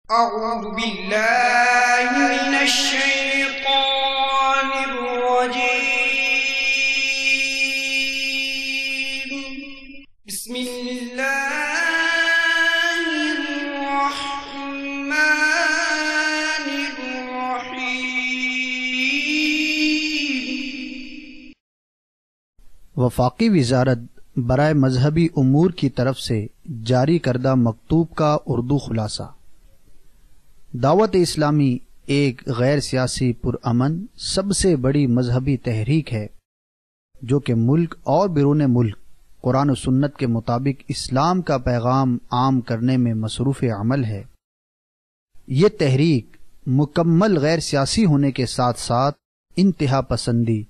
أعوذ بالله من الشيطان الرجيم. بسم الله الرحمن الرحيم. وفاقی وزارت برائے مذہبی امور کی طرف سے جاری کردہ مکتوب کا اردو خلاصہ. دعوت اسلامی ایک غیر سیاسی پرامن سب سے بڑی مذہبی تحریک ہے جو کہ ملک اور بیرون ملک قرآن و سنت کے مطابق اسلام کا پیغام عام کرنے میں مصروف عمل ہے. یہ تحریک مکمل غیر سیاسی ہونے کے ساتھ ساتھ انتہا پسندی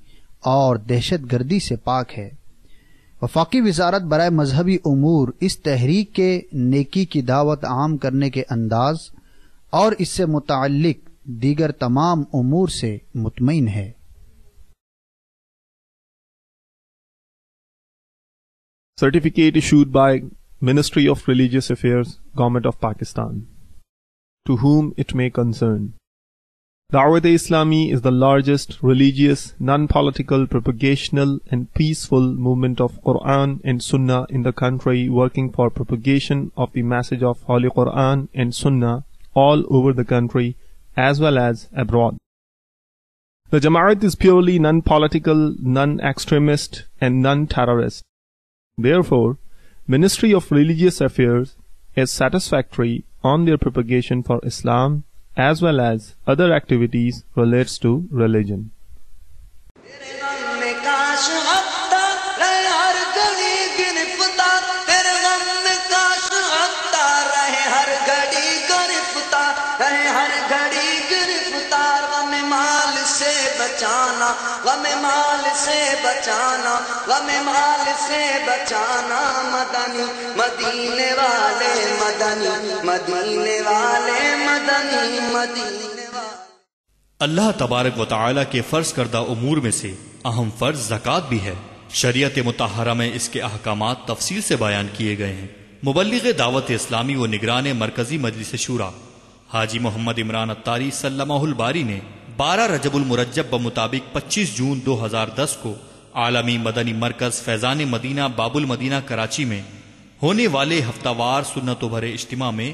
اور دہشت گردی سے پاک ہے. وفاقی وزارت برائے مذہبی امور اس تحریک کے نیکی کی دعوت عام کرنے کے انداز اور اس سے متعلق دیگر تمام امور سے مطمئن ہے. Certificate issued by Ministry of Religious Affairs, Government of Pakistan. To whom it may concern. Dawat-e-Islami is the largest religious, non-political, propagational and peaceful movement of Quran and Sunnah in the country, working for propagation of the message of Holy Quran and Sunnah all over the country as well as abroad. The Jamaat is purely non-political, non-extremist and non-terrorist. Therefore, Ministry of Religious Affairs is satisfactory on their propagation for Islam as well as other activities relates to religion. غم مال سے بچانا، غم مال سے بچانا، مدنی مدینے والے مدنی، مدینے والے مدنی، مدینے والے. اللہ تبارک و تعالی کے فرض کردہ امور میں سے اہم فرض زکوٰۃ بھی ہے. شریعت مطہرہ میں اس کے احکامات تفصیل سے بیان کیے گئے ہیں. مبلغ دعوت اسلامی و نگران مرکزی مجلس شورا حاجی محمد عمران اتاری سلمہ الباری نے 12 رجب المرجب بمطابق 25 جون 2010 کو عالمی مدنی مرکز فیضان مدینہ باب المدینہ کراچی میں ہونے والے ہفتہ وار سنت و بھرے اجتماع میں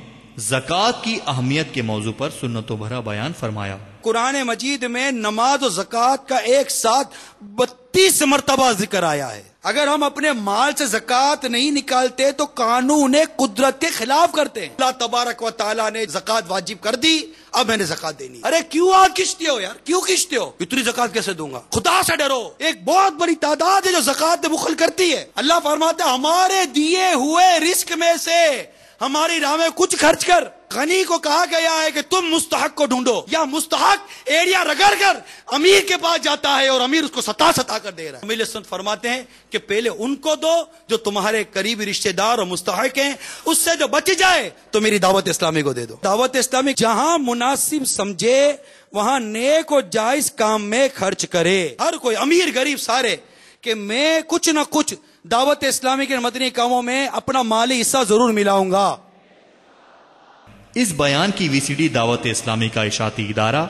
زکوٰۃ کی اہمیت کے موضوع پر سنت و بھرا بیان فرمایا. قرآن مجید میں نماز و زکوٰۃ کا ایک ساتھ 32 مرتبہ ذکر آیا ہے. اگر ہم اپنے مال سے زکوٰۃ نہیں نکالتے تو قانون قدرت کے خلاف کرتے ہیں. اللہ تبارک و تعالیٰ نے زکوٰۃ واجب کر دی، اب میں نے زکوٰۃ دینی. ارے کیوں آپ کھینچتے ہو یار، کیوں کھینچتے ہو؟ اتنی زکوٰۃ کیسے دوں گا؟ خدا سے ڈرو. ایک بہت بڑی تعداد ہے جو زکوٰۃ میں بخل کرتی ہے. اللہ فرماتا ہے ہمارے دیے ہوئے رزق میں سے ہماری راہ میں کچھ خرچ کر. غنی کو کہا گیا ہے کہ تم مستحق کو ڈھونڈو، یا مستحق ایڑیا رگڑ کر امیر کے پاس جاتا ہے اور امیر اس کو ستا کر دے رہا ہے. امیر سنت فرماتے ہیں کہ پہلے ان کو دو جو تمہارے قریبی رشتہ دار اور مستحق ہیں، اس سے جو بچ جائے تو میری دعوت اسلامی کو دے دو. دعوت اسلامی جہاں مناسب سمجھے وہاں نیک و جائز کام میں خرچ کرے. ہر کوئی امیر غریب سارے کہ میں کچھ نہ کچھ دعوت اسلامی کے مدنی کاموں میں اپنا مالی حصہ ضرور ملاؤں گا. اس بیان کی وی سی ڈی دعوت اسلامی کا اشاعتی ادارہ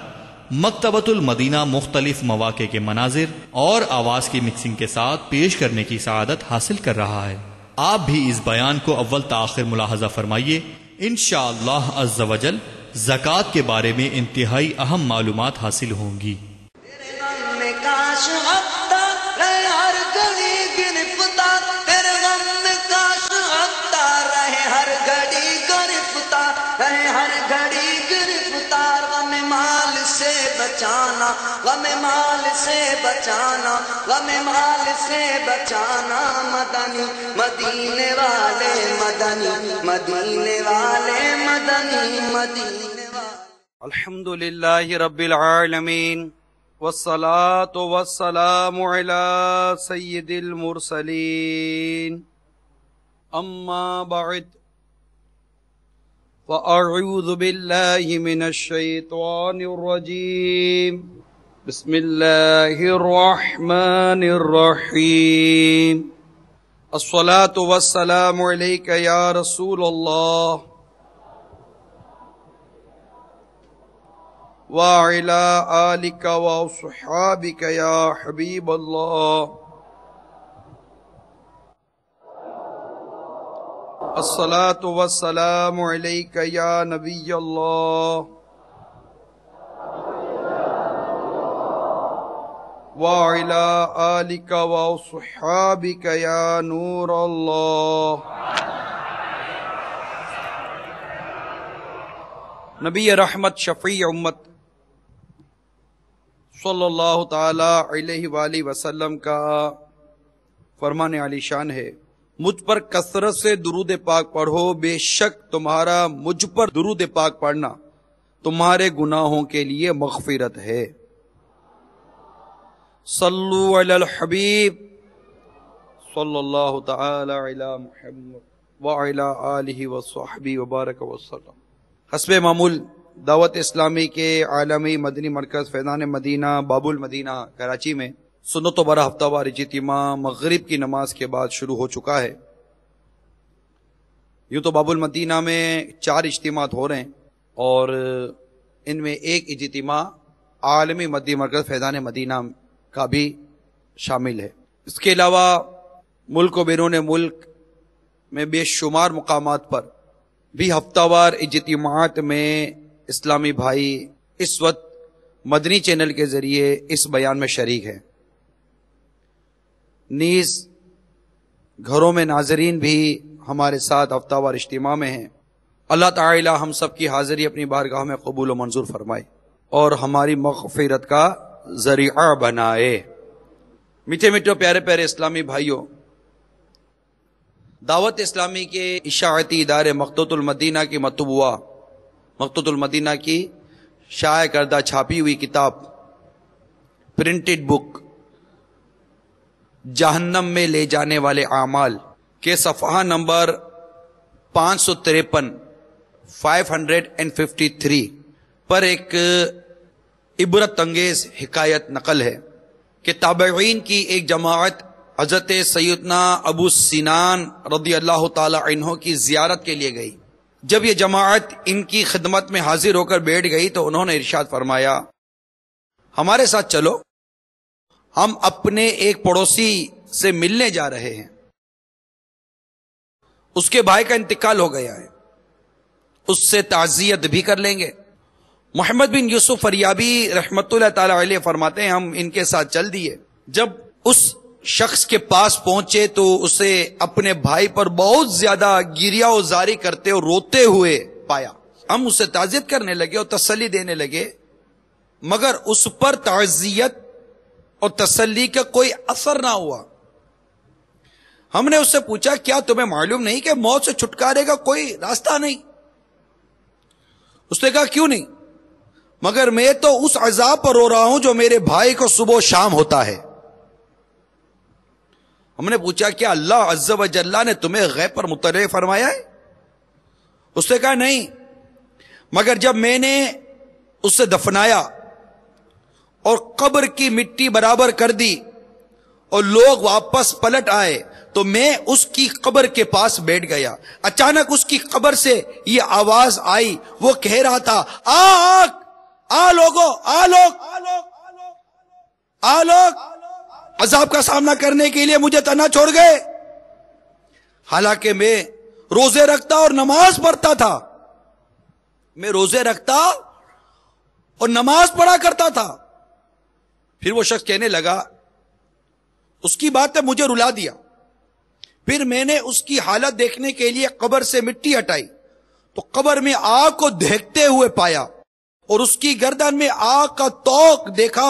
مکتبۃ المدینہ مختلف مواقع کے مناظر اور آواز کی مکسنگ کے ساتھ پیش کرنے کی سعادت حاصل کر رہا ہے. آپ بھی اس بیان کو اول تاخر ملاحظہ فرمائیے. انشاءاللہ عز و جل زکوٰۃ کے بارے میں انتہائی اہم معلومات حاصل ہوں گی. غم مال سے بچانا، غم مال سے بچانا، مدنی مدینے والے مدنی، مدینے والے مدنی، مدینے والے. الحمدللہ رب العالمین والصلاة والسلام علی سید المرسلین. اما بعد فأعوذ باللہ من الشیطان الرجیم. بسم اللہ الرحمن الرحیم. الصلاة والسلام علیک یا رسول اللہ وعلى آلك وأصحابك يا حبيب الله. الصلاة والسلام عليك يا نبي الله وعلى آلك وصحابك يا نور الله. نبی رحمت شفیع امت صلی اللہ تعالی علیہ وآلہ وسلم کا فرمان علی شان ہے، مجھ پر کثرت سے درود پاک پڑھو، بے شک تمہارا مجھ پر درود پاک پڑھنا تمہارے گناہوں کے لیے مغفرت ہے. صلو علی الحبیب صلی اللہ تعالی علی محمد وعلی آلہ وصحبہ وبارک وسلم. حسب معمول دعوت اسلامی کے عالمی مدنی مرکز فیضان مدینہ باب المدینہ کراچی میں سنت و برا ہفتہ وار اجتماع مغرب کی نماز کے بعد شروع ہو چکا ہے. یوں تو باب المدینہ میں 4 اجتماعات ہو رہے ہیں اور ان میں ایک اجتماع عالمی مدنی مرکز فیضان مدینہ کا بھی شامل ہے. اس کے علاوہ ملک و بیرون ملک میں بے شمار مقامات پر بھی ہفتہ وار اجتماعات میں اسلامی بھائی اس وقت مدنی چینل کے ذریعے اس بیان میں شریک ہیں. نیز گھروں میں ناظرین بھی ہمارے ساتھ ہفتہ وار اجتماع میں ہیں. اللہ تعالی ہم سب کی حاضری اپنی بارگاہ میں قبول و منظور فرمائے اور ہماری مغفرت کا ذریعہ بنائے. میٹھے میٹھے پیارے پیارے اسلامی بھائیوں، دعوت اسلامی کے اشاعتی ادارے مقتوۃ المدینہ کی مطبوعہ مقتوۃ المدینہ کی شائع کردہ چھاپی ہوئی کتاب پرنٹڈ بک جہنم میں لے جانے والے اعمال کے صفحہ نمبر 553 553 پر ایک عبرت انگیز حکایت نقل ہے کہ تابعین کی ایک جماعت حضرت سیدنا ابو سنان رضی اللہ تعالی عنہ کی زیارت کے لیے گئی. جب یہ جماعت ان کی خدمت میں حاضر ہو کر بیٹھ گئی تو انہوں نے ارشاد فرمایا، ہمارے ساتھ چلو، ہم اپنے ایک پڑوسی سے ملنے جا رہے ہیں. اس کے بھائی کا انتقال ہو گیا ہے، اس سے تعزیت بھی کر لیں گے. محمد بن یوسف فریابی رحمت اللہ تعالی علیہ فرماتے ہیں ہم ان کے ساتھ چل دیے. جب اس شخص کے پاس پہنچے تو اسے اپنے بھائی پر بہت زیادہ گریہ و زاری کرتے اور روتے ہوئے پایا. ہم اسے تعزیت کرنے لگے اور تسلی دینے لگے، مگر اس پر تعزیت اور تسلی کا کوئی اثر نہ ہوا. ہم نے اس سے پوچھا کیا تمہیں معلوم نہیں کہ موت سے چھٹکارے کا کوئی راستہ نہیں؟ اس نے کہا کیوں نہیں؟ مگر میں تو اس عذاب پر رو رہا ہوں جو میرے بھائی کو صبح و شام ہوتا ہے. ہم نے پوچھا کیا اللہ عز و جل نے تمہیں غیب پر مطلع فرمایا ہے؟ اس نے کہا نہیں، مگر جب میں نے اسے دفنایا اور قبر کی مٹی برابر کر دی اور لوگ واپس پلٹ آئے تو میں اس کی قبر کے پاس بیٹھ گیا. اچانک اس کی قبر سے یہ آواز آئی، وہ کہہ رہا تھا آ لوگو، آ لوگ عذاب کا سامنا کرنے کے لیے مجھے تنہا چھوڑ گئے. حالانکہ میں روزے رکھتا اور نماز پڑھتا تھا، میں روزے رکھتا اور نماز پڑھا کرتا تھا. پھر وہ شخص کہنے لگا اس کی بات نے مجھے رلا دیا. پھر میں نے اس کی حالت دیکھنے کے لیے قبر سے مٹی ہٹائی تو قبر میں آگ کو دہکتے ہوئے پایا اور اس کی گردن میں آگ کا توق دیکھا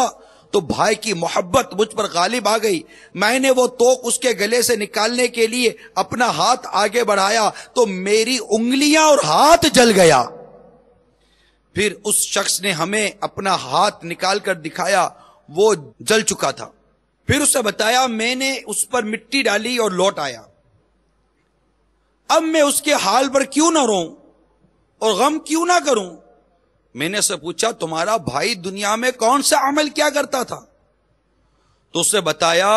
تو بھائی کی محبت مجھ پر غالب آ گئی. میں نے وہ توق اس کے گلے سے نکالنے کے لیے اپنا ہاتھ آگے بڑھایا تو میری انگلیاں اور ہاتھ جل گیا. پھر اس شخص نے ہمیں اپنا ہاتھ نکال کر دکھایا، وہ جل چکا تھا. پھر اسے بتایا، میں نے اس پر مٹی ڈالی اور لوٹ آیا. اب میں اس کے حال پر کیوں نہ روں اور غم کیوں نہ کروں؟ میں نے اسے پوچھا تمہارا بھائی دنیا میں کون سا عمل کیا کرتا تھا؟ تو اسے بتایا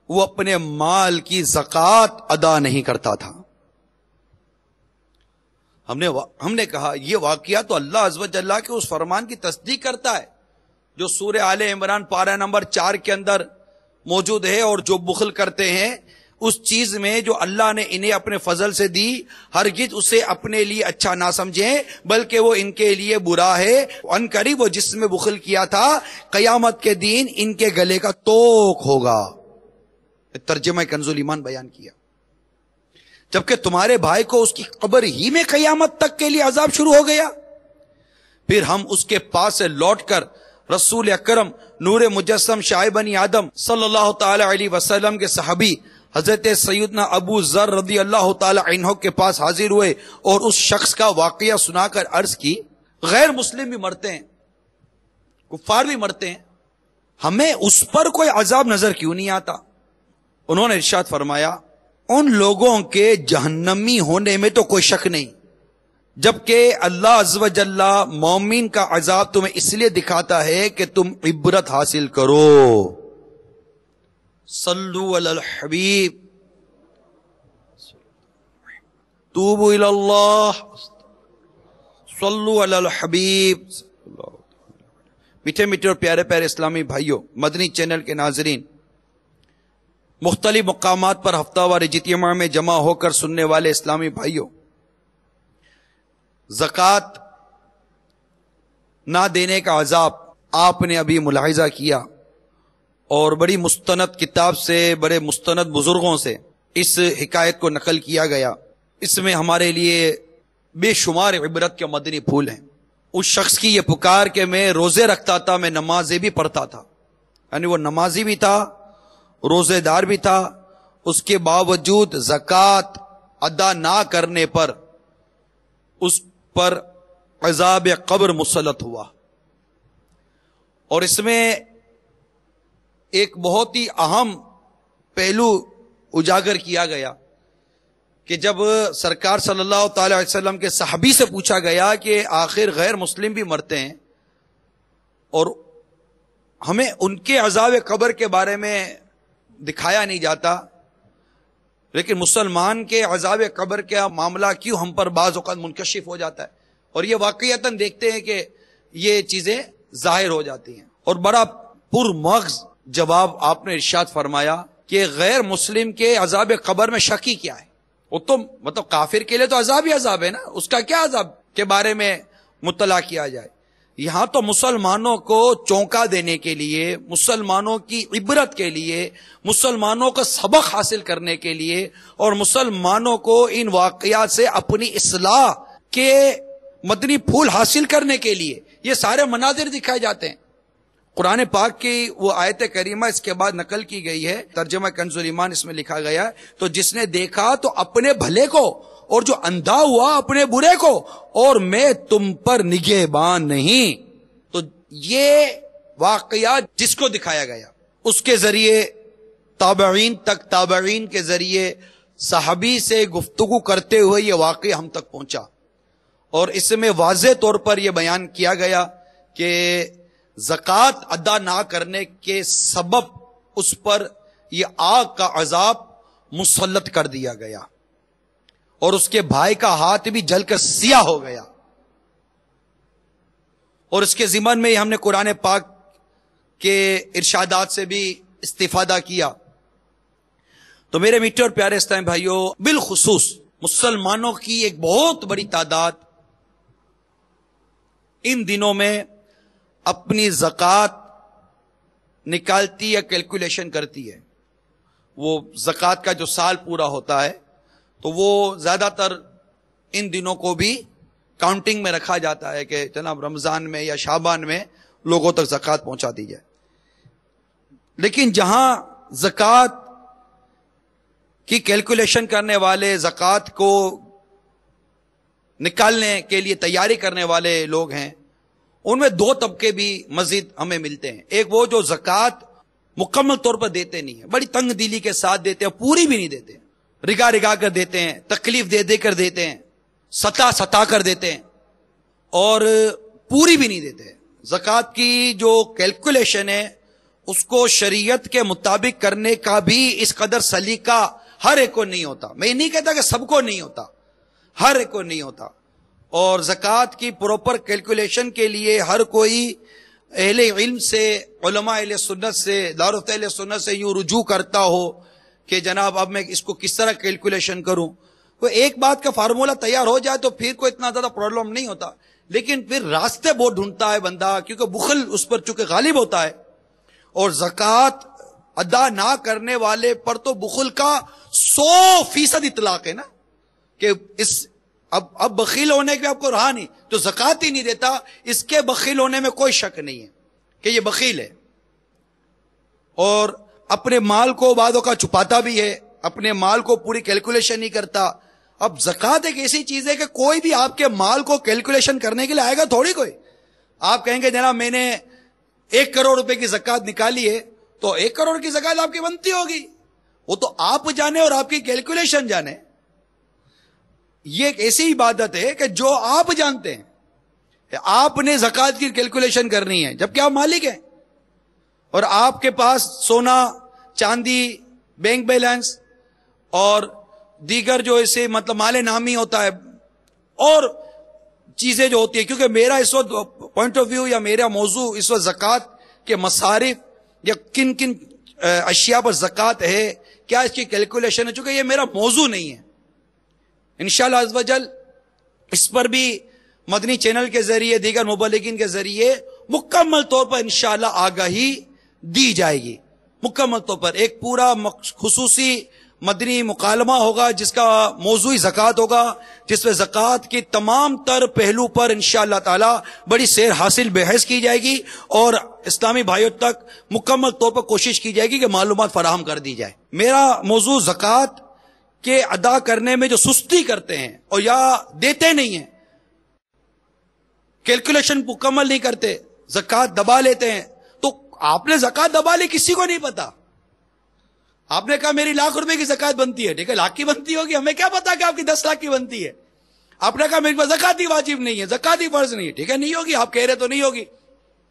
وہ اپنے مال کی زکوٰۃ ادا نہیں کرتا تھا. ہم نے کہا یہ واقعہ تو اللہ عز و جل کے اس فرمان کی تصدیق کرتا ہے جو سورہ آل عمران پارہ نمبر 4 کے اندر موجود ہے، اور جو بخل کرتے ہیں اس چیز میں جو اللہ نے انہیں اپنے فضل سے دی، ہرگز اسے اپنے لیے اچھا نہ سمجھیں بلکہ وہ ان کے لیے برا ہے، ان قریب وہ جس میں بخل کیا تھا قیامت کے دن ان کے گلے کا توق ہوگا۔ ترجمہ کنز الایمان بیان کیا، جبکہ تمہارے بھائی کو اس کی قبر ہی میں قیامت تک کے لیے عذاب شروع ہو گیا۔ پھر ہم اس کے پاس سے لوٹ کر رسول اکرم نور مجسم شاہ بنی آدم صلی اللہ تعالی علیہ وسلم کے صحابی حضرت سیدنا ابو ذر رضی اللہ تعالی عنہ کے پاس حاضر ہوئے اور اس شخص کا واقعہ سنا کر عرض کی، غیر مسلم بھی مرتے ہیں، کفار بھی مرتے ہیں، ہمیں اس پر کوئی عذاب نظر کیوں نہیں آتا؟ انہوں نے ارشاد فرمایا، ان لوگوں کے جہنمی ہونے میں تو کوئی شک نہیں، جبکہ اللہ عز و جل مومن کا عذاب تمہیں اس لیے دکھاتا ہے کہ تم عبرت حاصل کرو۔ صلو علی الحبیب، توبوا الی اللہ، صلو علی الحبیب۔ میٹھے میٹھے اور پیارے پیارے اسلامی بھائیوں، مدنی چینل کے ناظرین، مختلف مقامات پر ہفتہ وار اجتماع میں جمع ہو کر سننے والے اسلامی بھائیوں، زکوٰۃ نہ دینے کا عذاب آپ نے ابھی ملاحظہ کیا، اور بڑی مستند کتاب سے، بڑے مستند بزرگوں سے اس حکایت کو نقل کیا گیا۔ اس میں ہمارے لیے بے شمار عبرت کے مدنی پھول ہیں۔ اس شخص کی یہ پکار کہ میں روزے رکھتا تھا، میں نمازیں بھی پڑھتا تھا، یعنی وہ نمازی بھی تھا، روزے دار بھی تھا، اس کے باوجود زکوٰۃ ادا نہ کرنے پر اس پر عذاب قبر مسلط ہوا۔ اور اس میں ایک بہت ہی اہم پہلو اجاگر کیا گیا کہ جب سرکار صلی اللہ تعالی علیہ وسلم کے صحابی سے پوچھا گیا کہ آخر غیر مسلم بھی مرتے ہیں اور ہمیں ان کے عذاب قبر کے بارے میں دکھایا نہیں جاتا، لیکن مسلمان کے عذاب قبر کا معاملہ کیوں ہم پر بعض اوقات منکشف ہو جاتا ہے؟ اور یہ واقعتاً دیکھتے ہیں کہ یہ چیزیں ظاہر ہو جاتی ہیں۔ اور بڑا پرمغز جواب آپ نے ارشاد فرمایا کہ غیر مسلم کے عذاب قبر میں شکی کیا ہے؟ وہ تو مطلب کافر کے لیے تو عذاب ہی عذاب ہے نا، اس کا کیا عذاب کے بارے میں مطلع کیا جائے؟ یہاں تو مسلمانوں کو چونکا دینے کے لیے، مسلمانوں کی عبرت کے لیے، مسلمانوں کو سبق حاصل کرنے کے لیے، اور مسلمانوں کو ان واقعات سے اپنی اصلاح کے مدنی پھول حاصل کرنے کے لیے یہ سارے مناظر دکھائے جاتے ہیں۔ قرآن پاک کی وہ آیت کریمہ اس کے بعد نقل کی گئی ہے، ترجمہ کنز الایمان اس میں لکھا گیا ہے، تو جس نے دیکھا تو اپنے بھلے کو، اور جو اندھا ہوا اپنے برے کو، اور میں تم پر نگہبان نہیں۔ تو یہ واقعات جس کو دکھایا گیا اس کے ذریعے تابعین تک، تابعین کے ذریعے صحابی سے گفتگو کرتے ہوئے یہ واقعہ ہم تک پہنچا، اور اس میں واضح طور پر یہ بیان کیا گیا کہ زکوٰۃ ادا نہ کرنے کے سبب اس پر یہ آگ کا عذاب مسلط کر دیا گیا، اور اس کے بھائی کا ہاتھ بھی جل کر سیاہ ہو گیا۔ اور اس کے ضمن میں ہم نے قرآن پاک کے ارشادات سے بھی استفادہ کیا۔ تو میرے میٹھے اور پیارے اسلامی بھائیوں، بالخصوص مسلمانوں کی ایک بہت بڑی تعداد ان دنوں میں اپنی زکوٰۃ نکالتی یا کیلکولیشن کرتی ہے۔ وہ زکوٰۃ کا جو سال پورا ہوتا ہے تو وہ زیادہ تر ان دنوں کو بھی کاؤنٹنگ میں رکھا جاتا ہے کہ جناب رمضان میں یا شعبان میں لوگوں تک زکوٰۃ پہنچا دی جائے۔ لیکن جہاں زکوٰۃ کی کیلکولیشن کرنے والے، زکوٰۃ کو نکالنے کے لیے تیاری کرنے والے لوگ ہیں، ان میں دو طبقے بھی مزید ہمیں ملتے ہیں۔ ایک وہ جو زکوٰۃ مکمل طور پر دیتے نہیں ہیں، بڑی تنگ دلی کے ساتھ دیتے ہیں، پوری بھی نہیں دیتے، رگا رگا کر دیتے ہیں، تکلیف دے دے کر دیتے ہیں، ستا کر دیتے ہیں، اور پوری بھی نہیں دیتے۔ زکوٰۃ کی جو کیلکولیشن ہے اس کو شریعت کے مطابق کرنے کا بھی اس قدر سلیقہ ہر ایک کو نہیں ہوتا۔ میں یہ نہیں کہتا کہ سب کو نہیں ہوتا، ہر ایک کو نہیں ہوتا، اور زکوٰۃ کی پراپر کیلکولیشن کے لیے ہر کوئی اہل علم سے، علماء اہل سنت سے، دارالفتا اہل سنت سے یوں رجوع کرتا ہو کہ جناب اب میں اس کو کس طرح کیلکولیشن کروں. کوئی ایک بات کا فارمولہ تیار ہو جائے تو پھر کوئی اتنا زیادہ پرابلم نہیں ہوتا، لیکن پھر راستے بہت ڈھونڈتا ہے بندہ، کیونکہ بخل اس پر چونکہ غالب ہوتا ہے. اور زکوٰۃ ادا نہ کرنے والے پر تو بخل کا 100% اطلاق ہے نا، کہ اس اب بخیل ہونے کے آپ کو رہا نہیں تو زکوٰۃ ہی نہیں دیتا، اس کے بخیل ہونے میں کوئی شک نہیں ہے کہ یہ بخیل ہے. اور اپنے مال کو بعدوں کا چھپاتا بھی ہے، اپنے مال کو پوری کیلکولیشن نہیں کرتا. اب زکوٰۃ ایک ایسی چیز ہے کہ کوئی بھی آپ کے مال کو کیلکولیشن کرنے کے لیے آئے گا تھوڑی کوئی. آپ کہیں گے جناب میں نے 1 کروڑ روپے کی زکوٰۃ نکالی ہے تو 1 کروڑ کی زکوٰۃ آپ کی بنتی ہوگی، وہ تو آپ جانے اور آپ کی کیلکولیشن جانے. یہ ایک ایسی عبادت ہے کہ جو آپ جانتے ہیں کہ آپ نے زکوٰۃ کی کیلکولیشن کرنی ہے، جبکہ آپ مالک ہیں اور آپ کے پاس سونا چاندی، بینک بیلنس اور دیگر جو اسے مطلب مال نامی ہوتا ہے اور چیزیں جو ہوتی ہیں. کیونکہ میرا اس وقت پوائنٹ آف ویو یا میرا موضوع اس وقت زکوٰۃ کے مصارف یا کن کن اشیاء پر زکوٰۃ ہے، کیا اس کی کیلکولیشن ہے، چونکہ یہ میرا موضوع نہیں ہے. انشاءاللہ عز و جل اس پر بھی مدنی چینل کے ذریعے، دیگر مبلغین کے ذریعے مکمل طور پر انشاءاللہ آگاہی دی جائے گی. مکمل طور پر ایک پورا خصوصی مدنی مکالمہ ہوگا جس کا موضوع زکوٰۃ ہوگا، جس میں زکوٰۃ کی تمام تر پہلو پر انشاءاللہ تعالی بڑی سیر حاصل بحث کی جائے گی اور اسلامی بھائیوں تک مکمل طور پر کوشش کی جائے گی کہ معلومات فراہم کر دی جائے. میرا موضوع زکوٰۃ کے ادا کرنے میں جو سستی کرتے ہیں اور یا دیتے نہیں ہیں، کیلکولیشن مکمل نہیں کرتے، زکوٰۃ دبا لیتے ہیں. تو آپ نے زکوٰۃ دبا لی، کسی کو نہیں پتا. آپ نے کہا میری 1,00,000 روپے کی زکوٰۃ بنتی ہے، ٹھیک ہے، 1,00,000 کی بنتی ہوگی، ہمیں کیا پتا کہ آپ کی 10,00,000 کی بنتی ہے. آپ نے کہا میرے پاس زکوٰۃ ہی واجب نہیں ہے، زکوٰۃ ہی فرض نہیں ہے، ٹھیک ہے، نہیں ہوگی، آپ کہہ رہے تو نہیں ہوگی.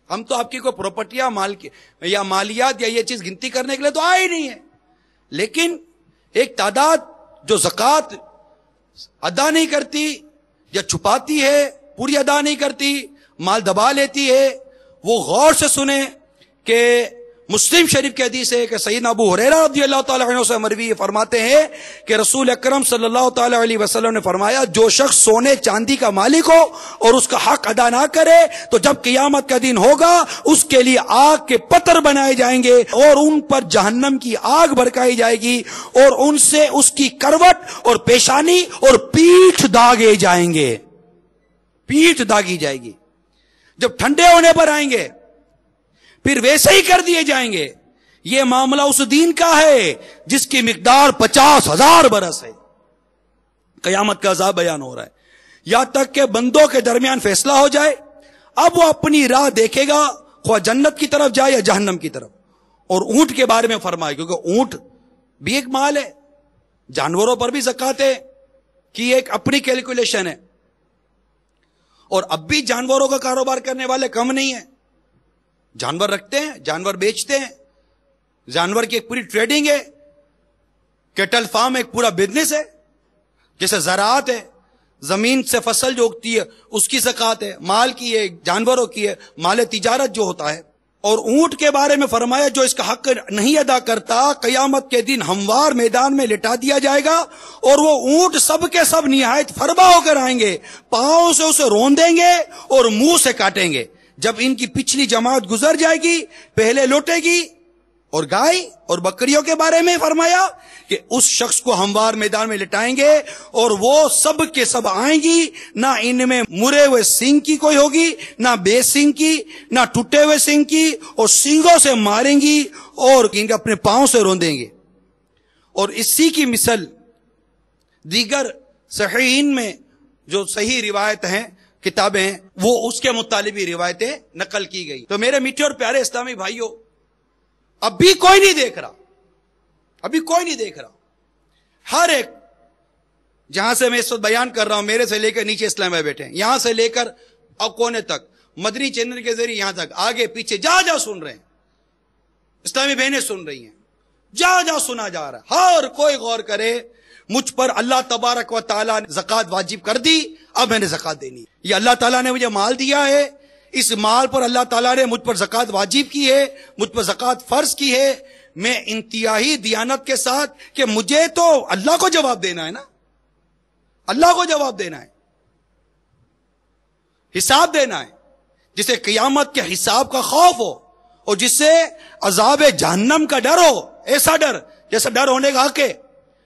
ہم تو آپ کی کوئی پراپرٹیاں مال کی یا مالیات یا یہ چیز گنتی کرنے کے لیے تو آئے نہیں ہے. لیکن ایک تعداد جو زکوٰۃ ادا نہیں کرتی یا چھپاتی ہے، پوری ادا نہیں کرتی، مال دبا لیتی ہے، وہ غور سے سنیں کہ مسلم شریف کی حدیث ہے کہ سیدنا ابو ہریرہ رضی اللہ تعالی عنہ سے مروی فرماتے ہیں کہ رسول اکرم صلی اللہ تعالی علیہ وسلم نے فرمایا، جو شخص سونے چاندی کا مالک ہو اور اس کا حق ادا نہ کرے تو جب قیامت کا دن ہوگا اس کے لیے آگ کے پتر بنائے جائیں گے اور ان پر جہنم کی آگ بھڑکائی جائے گی اور ان سے اس کی کروٹ اور پیشانی اور پیٹھ داغے جائیں گے، پیٹھ داغی جائے گی. جب ٹھنڈے ہونے پر آئیں گے پھر ویسے ہی کر دیے جائیں گے. یہ معاملہ اس دین کا ہے جس کی مقدار 50,000 برس ہے. قیامت کا عذاب بیان ہو رہا ہے یہاں تک کہ بندوں کے درمیان فیصلہ ہو جائے. اب وہ اپنی راہ دیکھے گا، خواہ جنت کی طرف جائے یا جہنم کی طرف. اور اونٹ کے بارے میں فرمائے، کیونکہ اونٹ بھی ایک مال ہے، جانوروں پر بھی زکوٰۃ کی ایک اپنی کیلکولیشن ہے. اور اب بھی جانوروں کا کاروبار کرنے والے کم نہیں ہیں. جانور رکھتے ہیں، جانور بیچتے ہیں، جانور کی ایک پوری ٹریڈنگ ہے. کیٹل فارم ایک پورا بزنس ہے. جیسے زراعت ہے، زمین سے فصل جو اگتی ہے اس کی زکوٰۃ ہے، مال کی ہے، جانوروں کی ہے، مال تجارت جو ہوتا ہے. اور اونٹ کے بارے میں فرمایا جو اس کا حق نہیں ادا کرتا قیامت کے دن ہموار میدان میں لٹا دیا جائے گا اور وہ اونٹ سب کے سب نہایت فربا ہو کر آئیں گے، پاؤں سے اسے روندیں گے اور منہ سے کاٹیں گے. جب ان کی پچھلی جماعت گزر جائے گی پہلے لوٹے گی. اور گائے اور بکریوں کے بارے میں فرمایا کہ اس شخص کو ہموار میدان میں لٹائیں گے اور وہ سب کے سب آئیں گی، نہ ان میں مرے ہوئے سینگ کی کوئی ہوگی، نہ بے سینگ کی، نہ ٹوٹے ہوئے سینگ کی، اور سینگوں سے ماریں گی اور ان کے اپنے پاؤں سے روندیں گے. اور اسی کی مثل دیگر صحیحین میں جو صحیح روایت ہیں، کتابیں ہیں، وہ اس کے مطالبی روایتیں نقل کی گئی. تو میرے میٹھے اور پیارے اسلامی بھائیوں، ابھی کوئی نہیں دیکھ رہا، ابھی کوئی نہیں دیکھ رہا. ہر ایک جہاں سے میں اس وقت بیان کر رہا ہوں، میرے سے لے کر نیچے اسلام بھائی بیٹھے ہیں، یہاں سے لے کر اب کونے تک، مدنی چینل کے ذریعے یہاں تک، آگے پیچھے جا سن رہے ہیں، اسلامی بہنیں سن رہی ہیں، جا سنا جا رہا ہے. ہر کوئی غور کرے، مجھ پر اللہ تبارک و تعالیٰ نے زکوٰۃ واجب کر دی، اب میں نے زکات دینی ہے. یہ اللہ تعالیٰ نے مجھے مال دیا ہے, اس مال پر اللہ تعالیٰ نے مجھ پر زکات واجب کی ہے, مجھ پر زکات فرض کی ہے. میں انتہائی دیانت کے ساتھ کہ مجھے تو اللہ کو جواب دینا ہے نا, اللہ کو جواب دینا ہے, حساب دینا ہے. جسے قیامت کے حساب کا خوف ہو اور جس سے عذاب جہنم کا ڈر ہو, ایسا ڈر جیسا ڈر ہونے کا حق ہے.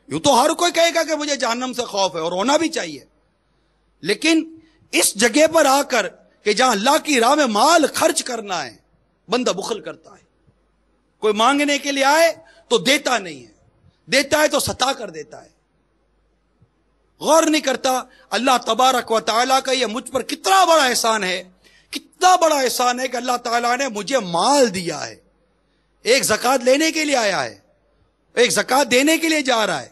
یوں تو ہر کوئی کہے گا کہ مجھے جہنم سے خوف ہے, اور ہونا بھی چاہیے, لیکن اس جگہ پر آ کر کہ جہاں اللہ کی راہ میں مال خرچ کرنا ہے, بندہ بخل کرتا ہے. کوئی مانگنے کے لیے آئے تو دیتا نہیں ہے, دیتا ہے تو ستا کر دیتا ہے, غور نہیں کرتا. اللہ تبارک و تعالیٰ کا یہ مجھ پر کتنا بڑا احسان ہے, کتنا بڑا احسان ہے کہ اللہ تعالیٰ نے مجھے مال دیا ہے. ایک زکات لینے کے لیے آیا ہے, ایک زکات دینے کے لیے جا رہا ہے,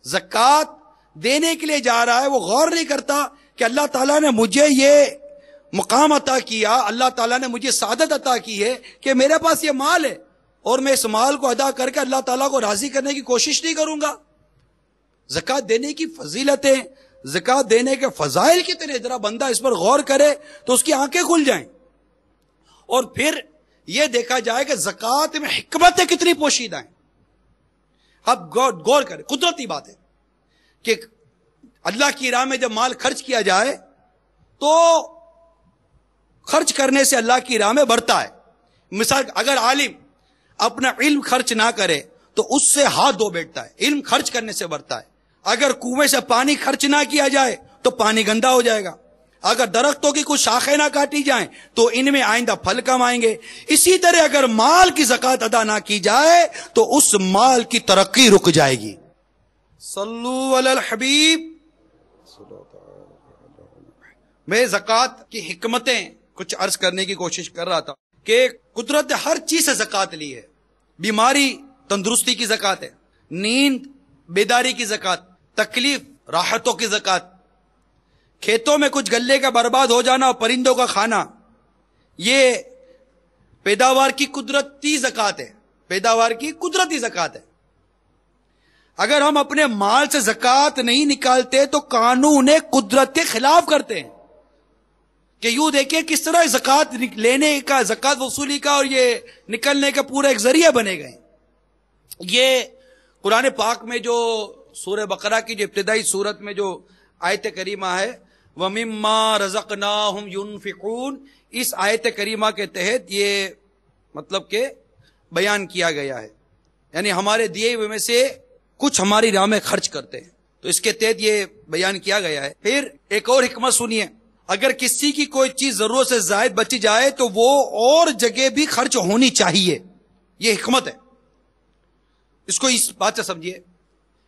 زکات دینے کے لیے جا رہا ہے. وہ غور نہیں کرتا کہ اللہ تعالیٰ نے مجھے یہ مقام عطا کیا, اللہ تعالیٰ نے مجھے سعادت عطا کی ہے کہ میرے پاس یہ مال ہے, اور میں اس مال کو ادا کر کے اللہ تعالیٰ کو راضی کرنے کی کوشش نہیں کروں گا. زکات دینے کی فضیلتیں, زکات دینے کے فضائل کتنے, ذرا بندہ اس پر غور کرے تو اس کی آنکھیں کھل جائیں. اور پھر یہ دیکھا جائے کہ زکات میں حکمتیں کتنی پوشیدہ ہیں. اب غور کریں, قدرتی بات ہے کہ اللہ کی راہ میں جب مال خرچ کیا جائے تو خرچ کرنے سے اللہ کی راہ میں بڑھتا ہے. مثال, اگر عالم اپنا علم خرچ نہ کرے تو اس سے ہاتھ دھو بیٹھتا ہے, علم خرچ کرنے سے بڑھتا ہے. اگر کنویں سے پانی خرچ نہ کیا جائے تو پانی گندا ہو جائے گا. اگر درختوں کی کچھ شاخیں نہ کاٹی جائیں تو ان میں آئندہ پھل کم آئیں گے. اسی طرح اگر مال کی زکات ادا نہ کی جائے تو اس مال کی ترقی رک جائے گی. صلو علی الحبیب. میں زکات کی حکمتیں کچھ عرض کرنے کی کوشش کر رہا تھا کہ قدرت نے ہر چیز سے زکات لی ہے. بیماری تندرستی کی زکات ہے, نیند بیداری کی زکات, تکلیف راحتوں کی زکات, کھیتوں میں کچھ گلے کا برباد ہو جانا اور پرندوں کا کھانا, یہ پیداوار کی قدرتی زکات ہے, پیداوار کی قدرتی زکات ہے. اگر ہم اپنے مال سے زکات نہیں نکالتے تو قانون قدرت کے خلاف کرتے ہیں. کہ یوں دیکھیں کس طرح زکات لینے کا, زکات وصولی کا اور یہ نکلنے کا پورا ایک ذریعہ بنے گئے. یہ قرآن پاک میں جو سورہ بقرہ کی جو ابتدائی سورت میں جو آیت کریمہ ہے, وَمِمَّا رَزَقْنَاهُمْ يُنْفِقُونَ, اس آیت کریمہ کے تحت یہ مطلب کہ بیان کیا گیا ہے, یعنی ہمارے دیے ہوئے میں سے کچھ ہماری راہ میں خرچ کرتے ہیں, تو اس کے تحت یہ بیان کیا گیا ہے. پھر ایک اور حکمت سنیے, اگر کسی کی کوئی چیز ضرورت سے زائد بچی جائے تو وہ اور جگہ بھی خرچ ہونی چاہیے. یہ حکمت ہے, اس کو اس بات سے سمجھیے.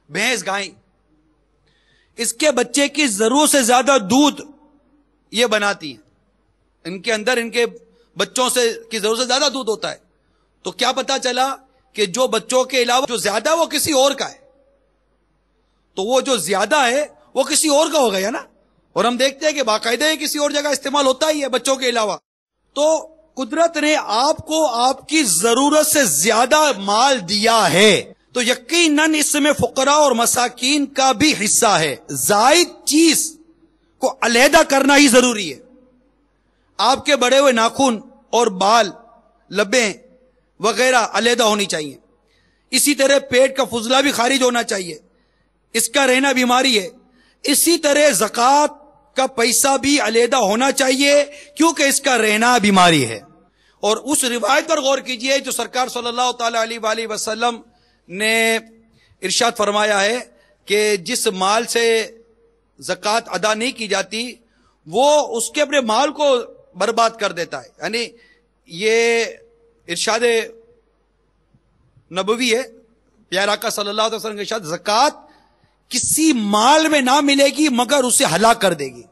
بھینس گائیں, اس کے بچے کی ضرورت سے زیادہ دودھ یہ بناتی ہیں, ان کے اندر ان کے بچوں سے کی ضرورت سے زیادہ دودھ ہوتا ہے. تو کیا پتا چلا کہ جو بچوں کے علاوہ جو زیادہ وہ کسی اور کا ہے, تو وہ جو زیادہ ہے وہ کسی اور کا ہو گیا نا. اور ہم دیکھتے ہیں کہ باقاعدہ کسی اور جگہ استعمال ہوتا ہی ہے بچوں کے علاوہ. تو قدرت نے آپ کو آپ کی ضرورت سے زیادہ مال دیا ہے تو یقیناً اس میں فقراء اور مساکین کا بھی حصہ ہے. زائد چیز کو علیحدہ کرنا ہی ضروری ہے. آپ کے بڑے ہوئے ناخن اور بال, لبیں وغیرہ علیحدہ ہونی چاہیے. اسی طرح پیٹ کا فضلہ بھی خارج ہونا چاہیے, اس کا رہنا بیماری ہے. اسی طرح زکات کا پیسہ بھی علیحدہ ہونا چاہیے کیونکہ اس کا رہنا بیماری ہے. اور اس روایت پر غور کیجئے جو سرکار صلی اللہ تعالی علیہ وآلہ وسلم نے ارشاد فرمایا ہے کہ جس مال سے زکات ادا نہیں کی جاتی وہ اس کے اپنے مال کو برباد کر دیتا ہے. یعنی یہ ارشاد نبوی ہے, پیارا آقا صلی اللہ علیہ وسلم کے ارشاد, زکات کسی مال میں نہ ملے گی مگر اسے ہلاک کر دے گی.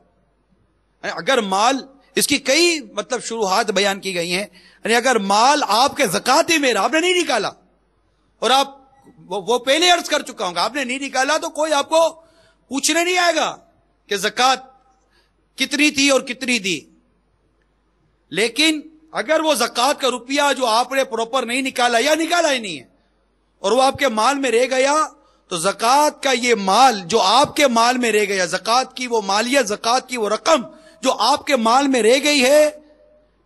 اگر مال, اس کی کئی مطلب شروحات بیان کی گئی ہیں, یعنی اگر مال آپ کے زکاتی میں آپ نے نہیں نکالا, اور آپ وہ پہلے عرض کر چکا ہوں, آپ نے نہیں نکالا تو کوئی آپ کو پوچھنے نہیں آئے گا کہ زکات کتنی تھی اور کتنی دی. لیکن اگر وہ زکات کا روپیہ جو آپ نے پراپر نہیں نکالا یا نکالا ہی نہیں ہے اور وہ آپ کے مال میں رہ گیا تو زکوٰۃ کا یہ مال جو آپ کے مال میں رہ گیا، زکوٰۃ کی وہ مالیت، زکوٰۃ کی وہ رقم جو آپ کے مال میں رہ گئی ہے،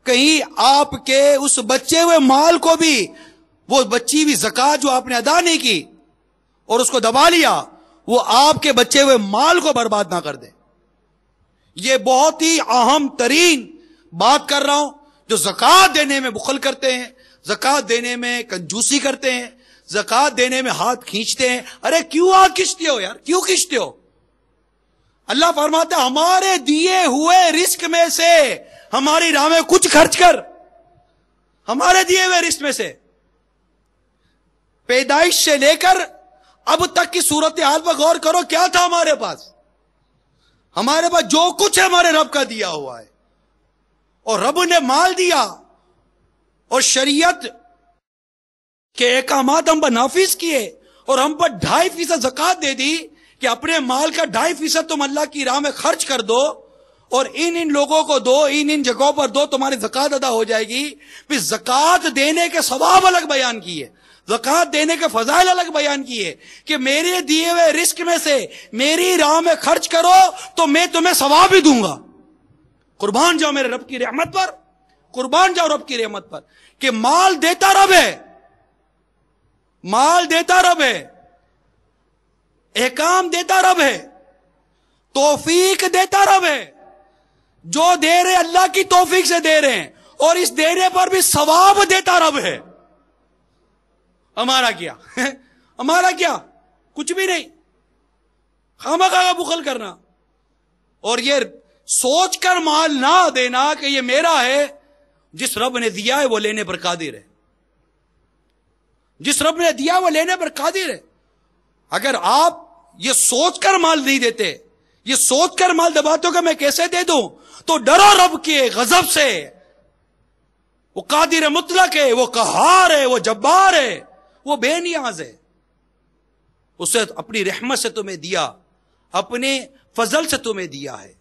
کہیں آپ کے اس بچے ہوئے مال کو بھی، وہ بچی ہوئی زکوٰۃ جو آپ نے ادا نہیں کی اور اس کو دبا لیا، وہ آپ کے بچے ہوئے مال کو برباد نہ کر دے۔ یہ بہت ہی اہم ترین بات کر رہا ہوں۔ جو زکوٰۃ دینے میں بخل کرتے ہیں، زکوٰۃ دینے میں کنجوسی کرتے ہیں، زکوٰۃ دینے میں ہاتھ کھینچتے ہیں، ارے کیوں ہاتھ کھینچتے ہو یار، کیوں کھینچتے ہو؟ اللہ فرماتا ہے ہمارے دیے ہوئے رزق میں سے ہماری راہ میں کچھ خرچ کر، ہمارے دیے ہوئے رزق میں سے۔ پیدائش سے لے کر اب تک کی صورتحال پر غور کرو، کیا تھا ہمارے پاس؟ ہمارے پاس جو کچھ ہے ہمارے رب کا دیا ہوا ہے، اور رب نے مال دیا اور شریعت کے احکامات ہم پر نافذ کیے، اور ہم پر 2.5% زکوٰۃ دے دی کہ اپنے مال کا 2.5% تم اللہ کی راہ میں خرچ کر دو، اور ان لوگوں کو دو، ان جگہوں پر دو، تمہاری زکوٰۃ ادا ہو جائے گی۔ پھر زکوٰۃ دینے کے ثواب الگ بیان کیے، زکوٰۃ دینے کے فضائل الگ بیان کیے کہ میرے دیے ہوئے رزق میں سے میری راہ میں خرچ کرو تو میں تمہیں ثواب بھی دوں گا۔ قربان جاؤ میرے رب کی رحمت پر، قربان جاؤ رب کی رحمت پر، کہ مال دیتا رب ہے، مال دیتا رب ہے، احکام دیتا رب ہے، توفیق دیتا رب ہے۔ جو دے رہے اللہ کی توفیق سے دے رہے ہیں، اور اس دینے پر بھی ثواب دیتا رب ہے۔ ہمارا کیا ہمارا کیا؟ کچھ بھی نہیں، خامخواہ بخل کرنا، اور یہ سوچ کر مال نہ دینا کہ یہ میرا ہے۔ جس رب نے دیا ہے وہ لینے پر قادر ہے، جس رب نے دیا وہ لینے پر قادر ہے۔ اگر آپ یہ سوچ کر مال نہیں دیتے، یہ سوچ کر مال دباتے ہو کہ میں کیسے دے دوں، تو ڈرو رب کے غضب سے۔ وہ قادر مطلق ہے، وہ قہار ہے، وہ جبار ہے، وہ بے نیاز ہے۔ اسے اپنی رحمت سے تمہیں دیا، اپنے فضل سے تمہیں دیا ہے۔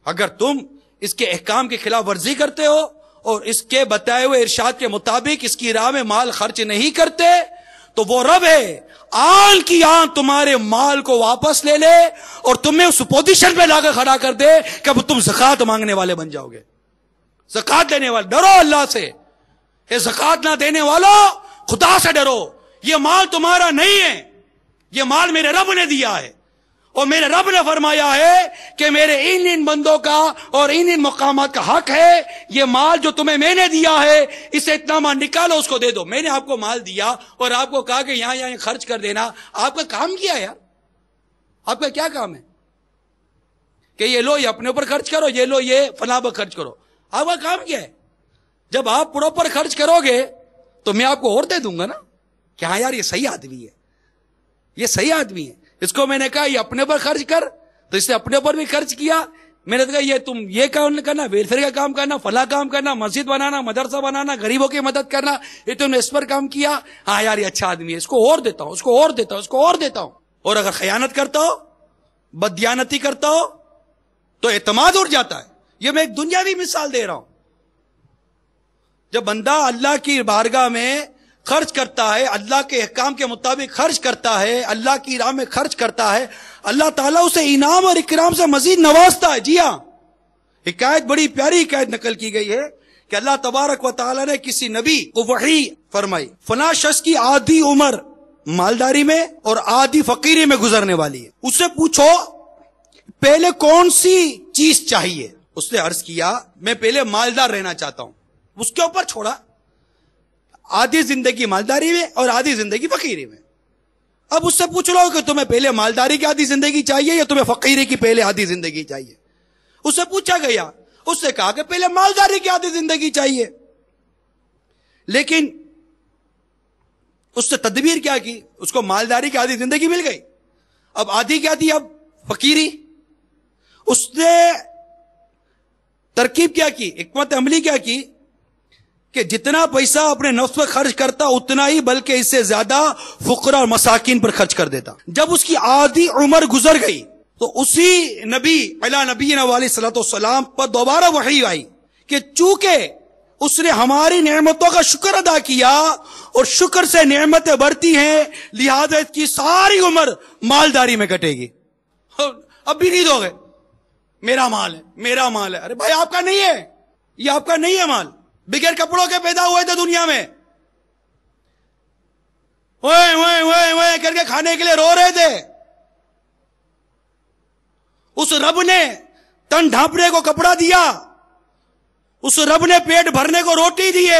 اگر تم اس کے احکام کی خلاف ورزی کرتے ہو اور اس کے بتائے ہوئے ارشاد کے مطابق اس کی راہ میں مال خرچ نہیں کرتے، تو وہ رب ہے آن کی آن تمہارے مال کو واپس لے لے اور تمہیں اس پوزیشن پہ لا کر کھڑا کر دے کہ اب تم زکوٰۃ مانگنے والے بن جاؤ گے، زکوٰۃ دینے والے۔ ڈرو اللہ سے، اے زکوٰۃ نہ دینے والوں خدا سے ڈرو، یہ مال تمہارا نہیں ہے، یہ مال میرے رب نے دیا ہے، اور میرے رب نے فرمایا ہے کہ میرے ان بندوں کا اور ان مقامات کا حق ہے، یہ مال جو تمہیں میں نے دیا ہے اسے اتنا مال نکالو، اس کو دے دو۔ میں نے آپ کو مال دیا اور آپ کو کہا کہ یہاں یہاں خرچ کر دینا، آپ کا کام کیا ہے یار؟ آپ کا کیا کام ہے کہ یہ لو یہ اپنے اوپر خرچ کرو، یہ لو یہ فلاں پر خرچ کرو؟ آپ کا کام کیا ہے؟ جب آپ پراپر خرچ کرو گے تو میں آپ کو اور دے دوں گا نا کہ ہاں یار یہ صحیح آدمی ہے، یہ صحیح آدمی ہے، اس کو میں نے کہا یہ اپنے پر خرچ کر، تو اس نے اپنے پر بھی خرچ کیا۔ میں نے کہا یہ تم یہ کام کرنا، ویلفیئر کا کام کرنا، فلاں کام کرنا، مسجد بنانا، مدرسہ بنانا، غریبوں کی مدد کرنا، یہ تم نے اس پر کام کیا، ہاں یار یہ اچھا آدمی ہے، اس کو اور دیتا ہوں، اس کو اور دیتا ہوں، اس کو اور دیتا ہوں۔ اور اگر خیانت کرتا ہو، بددیانتی کرتا ہو تو اعتماد اڑ جاتا ہے۔ یہ میں ایک دنیاوی مثال دے رہا ہوں۔ جب بندہ اللہ کی بارگاہ میں خرچ کرتا ہے، اللہ کے احکام کے مطابق خرچ کرتا ہے، اللہ کی راہ میں خرچ کرتا ہے، اللہ تعالیٰ اسے انعام اور اکرام سے مزید نوازتا ہے۔ جی ہاں، حکایت بڑی پیاری حکایت نقل کی گئی ہے کہ اللہ تبارک و تعالیٰ نے کسی نبی کو وحی فرمائی، فلاں شخص کی آدھی عمر مالداری میں اور آدھی فقیری میں گزرنے والی ہے، اس سے پوچھو پہلے کون سی چیز چاہیے؟ اس نے عرض کیا میں پہلے مالدار رہنا چاہتا ہوں۔ اس کے اوپر چھوڑا آدھی زندگی مالداری میں اور آدھی زندگی فقیری میں۔ اب اس سے پوچھ لو کہ تمہیں پہلے مالداری کی آدھی زندگی چاہیے یا تمہیں فقیری کی پہلے آدھی زندگی چاہیے؟ اس سے پوچھا گیا، اس نے کہا کہ پہلے مالداری کی آدھی زندگی چاہیے، لیکن اس نے تدبیر کیا کی، اس کو مالداری کی آدھی زندگی مل گئی، اب آدھی کیا تھی، اب فقیری۔ اس نے ترکیب کیا کی، حکمت عملی کیا کی کہ جتنا پیسہ اپنے نفس پر خرچ کرتا اتنا ہی بلکہ اس سے زیادہ فقراء اور مساکین پر خرچ کر دیتا۔ جب اس کی آدھی عمر گزر گئی تو اسی نبی علیہ نبینا علیہ الصلوۃ والسلام پر دوبارہ وحی آئی کہ چونکہ اس نے ہماری نعمتوں کا شکر ادا کیا اور شکر سے نعمتیں بڑھتی ہیں، لہذا اس کی ساری عمر مالداری میں کٹے گی. اب بھی نہیں دو گے، میرا مال ہے، میرا مال ہے. ارے بھائی آپ کا نہیں ہے، یہ آپ کا نہیں ہے مال. بغیر کپڑوں کے پیدا ہوئے تھے دنیا میں، وے کر کے کھانے کے لیے رو رہے تھے. اس رب نے تن ڈھانپنے کو کپڑا دیا، اس رب نے پیٹ بھرنے کو روٹی دیے.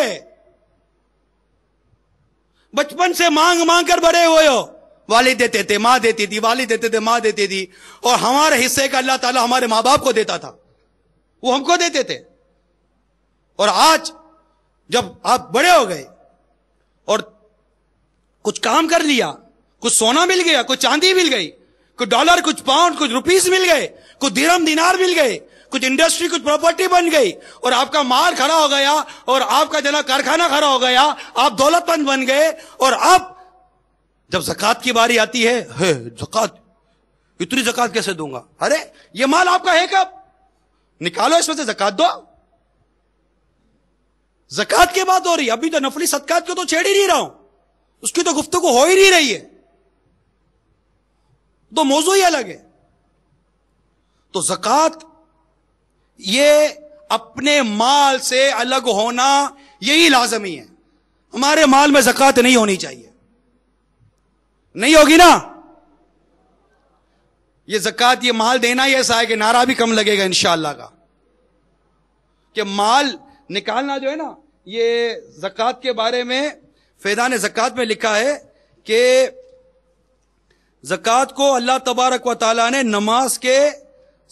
بچپن سے مانگ مانگ کر بڑے ہوئے ہو، والد دیتے تھے، ماں دیتی تھی، والد دیتے تھے، ماں دیتی تھی، اور ہمارے حصے کا اللہ تعالیٰ ہمارے ماں باپ کو دیتا تھا، وہ ہم کو دیتے تھے. اور آج جب آپ بڑے ہو گئے اور کچھ کام کر لیا، کچھ سونا مل گیا، کچھ چاندی مل گئی، کچھ ڈالر، کچھ پاؤنڈ، کچھ روپیز مل گئے، کچھ درہم دینار مل گئے، کچھ انڈسٹری، کچھ پراپرٹی بن گئی، اور آپ کا مال کھڑا ہو گیا، اور آپ کا جنا کارخانہ کھڑا ہو گیا، آپ دولت مند بن گئے. اور اب جب زکات کی باری آتی ہے، زکات، اتنی زکات کیسے دوں گا؟ ارے یہ مال آپ کا ہے کب؟ نکالو اس میں سے زکات دو. زکات کی بات ہو رہی ہے، ابھی تو نفلی صدقات کو تو چھیڑ ہی نہیں رہا ہوں، اس کی تو گفتگو ہو ہی نہیں رہی ہے، تو موضوع ہی الگ ہے. تو زکات، یہ اپنے مال سے الگ ہونا یہی لازمی ہے. ہمارے مال میں زکات نہیں ہونی چاہیے، نہیں ہوگی نا. یہ زکات، یہ مال دینا ہی ایسا ہے کہ نعرہ بھی کم لگے گا انشاءاللہ کا، کہ مال نکالنا جو ہے نا. یہ زکات کے بارے میں فیضان زکات میں لکھا ہے کہ زکات کو اللہ تبارک و تعالیٰ نے نماز کے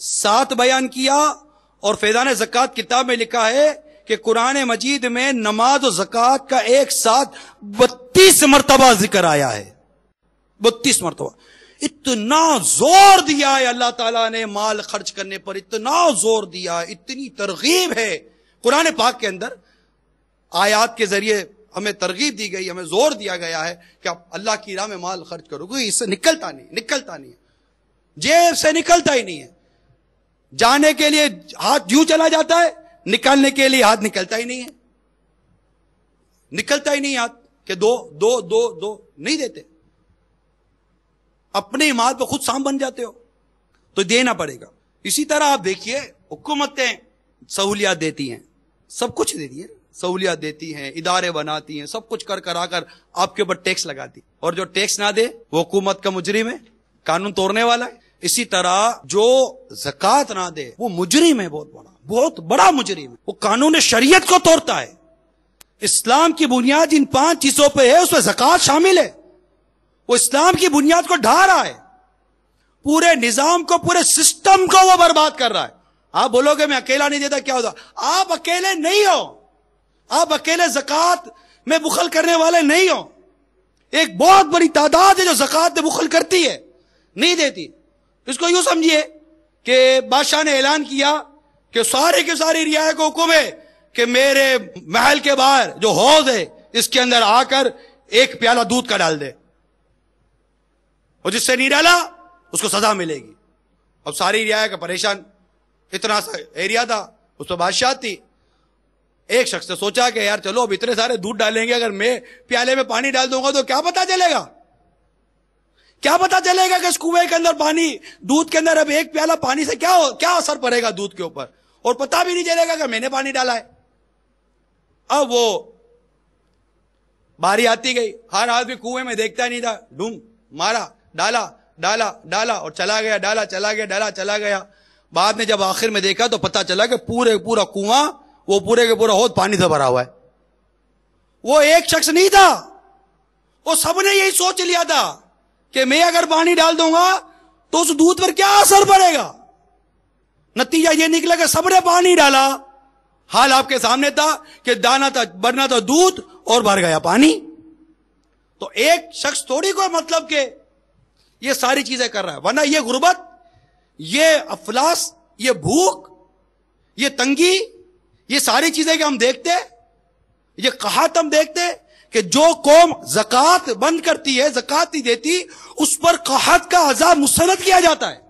ساتھ بیان کیا، اور فیضان زکات کتاب میں لکھا ہے کہ قرآن مجید میں نماز و زکات کا ایک ساتھ 32 مرتبہ ذکر آیا ہے. 32 مرتبہ. اتنا زور دیا ہے اللہ تعالیٰ نے مال خرچ کرنے پر، اتنا زور دیا ہے، اتنی ترغیب ہے قرآن پاک کے اندر. آیات کے ذریعے ہمیں ترغیب دی گئی، ہمیں زور دیا گیا ہے کہ آپ اللہ کی راہ میں مال خرچ کرو، کیونکہ اس سے نکلتا نہیں ہے، جیب سے نکلتا ہی نہیں ہے. جانے کے لیے ہاتھ یوں چلا جاتا ہے، نکالنے کے لیے ہاتھ نکلتا ہی نہیں ہے، نکلتا ہی نہیں ہاتھ کہ دو دو دو دو نہیں دیتے. اپنے مال پہ خود سام بن جاتے ہو تو دینا پڑے گا. اسی طرح آپ دیکھیے، حکومتیں سہولیات دیتی ہیں، سب کچھ دیتی ہیں، سہولیات دیتی ہیں، ادارے بناتی ہیں، سب کچھ کرا کر آپ کے اوپر ٹیکس لگاتی، اور جو ٹیکس نہ دے وہ حکومت کا مجرم ہے، قانون توڑنے والا ہے. اسی طرح جو زکات نہ دے وہ مجرم ہے، بہت بڑا مجرم ہے، وہ قانون شریعت کو توڑتا ہے. اسلام کی بنیاد جن 5 چیزوں پہ ہے اس میں زکات شامل ہے. وہ اسلام کی بنیاد کو ڈھا رہا ہے، پورے نظام کو، پورے سسٹم کو وہ برباد کر رہا ہے. آپ بولو گے میں اکیلا نہیں دیتا، کیا ہوتا؟ آپ اکیلے نہیں ہو، آپ اکیلے زکات میں بخل کرنے والے نہیں ہو. ایک بہت بڑی تعداد ہے جو زکات میں بخل کرتی ہے، نہیں دیتی. اس کو یوں سمجھیے کہ بادشاہ نے اعلان کیا کہ سارے کی ساری رعایا کو حکم ہے کہ میرے محل کے باہر جو حوض ہے اس کے اندر آ کر 1 پیالہ دودھ کا ڈال دے، اور جس سے نہیں ڈالا اس کو سزا ملے گی. اب ساری رعایا کا پریشان، اتنا سا ایریا تھا، اس پہ بادشاہ تھی. ایک شخص نے سوچا کہ یار چلو اب اتنے سارے دودھ ڈالیں گے، اگر میں پیالے میں پانی ڈال دوں گا تو کیا پتا چلے گا، کیا پتا چلے گا کہ اس کنویں کے اندر پانی، دودھ کے اندر اب 1 پیالہ پانی سے کیا اثر پڑے گا دودھ کے اوپر، اور پتا بھی نہیں چلے گا کہ میں نے پانی ڈالا ہے. اب وہ باری آتی گئی، ہر آدمی کنویں میں دیکھتا نہیں تھا، ڈوم مارا، ڈالا ڈالا ڈالا اور چلا گیا، ڈالا چلا گیا، ڈالا چلا گیا. بعد میں جب آخر میں دیکھا تو پتا چلا کہ پورا کنواں، وہ پورے کے پورا حوض پانی سے بھرا ہوا ہے. وہ ایک شخص نہیں تھا، وہ سب نے یہی سوچ لیا تھا کہ میں اگر پانی ڈال دوں گا تو اس دودھ پر کیا اثر پڑے گا. نتیجہ یہ نکلا کہ سب نے پانی ڈالا، حال آپ کے سامنے تھا کہ دانا تھا، بھرنا تھا دودھ اور بھر گیا پانی. تو ایک شخص تھوڑی کوئی مطلب کہ یہ ساری چیزیں کر رہا ہے، ورنہ یہ غربت، یہ افلاس، یہ بھوک، یہ تنگی، یہ ساری چیزیں کہ ہم دیکھتے، یہ قحط ہم دیکھتے کہ جو قوم زکات بند کرتی ہے، زکات نہیں دیتی، اس پر قحط کا عذاب مسلط کیا جاتا ہے.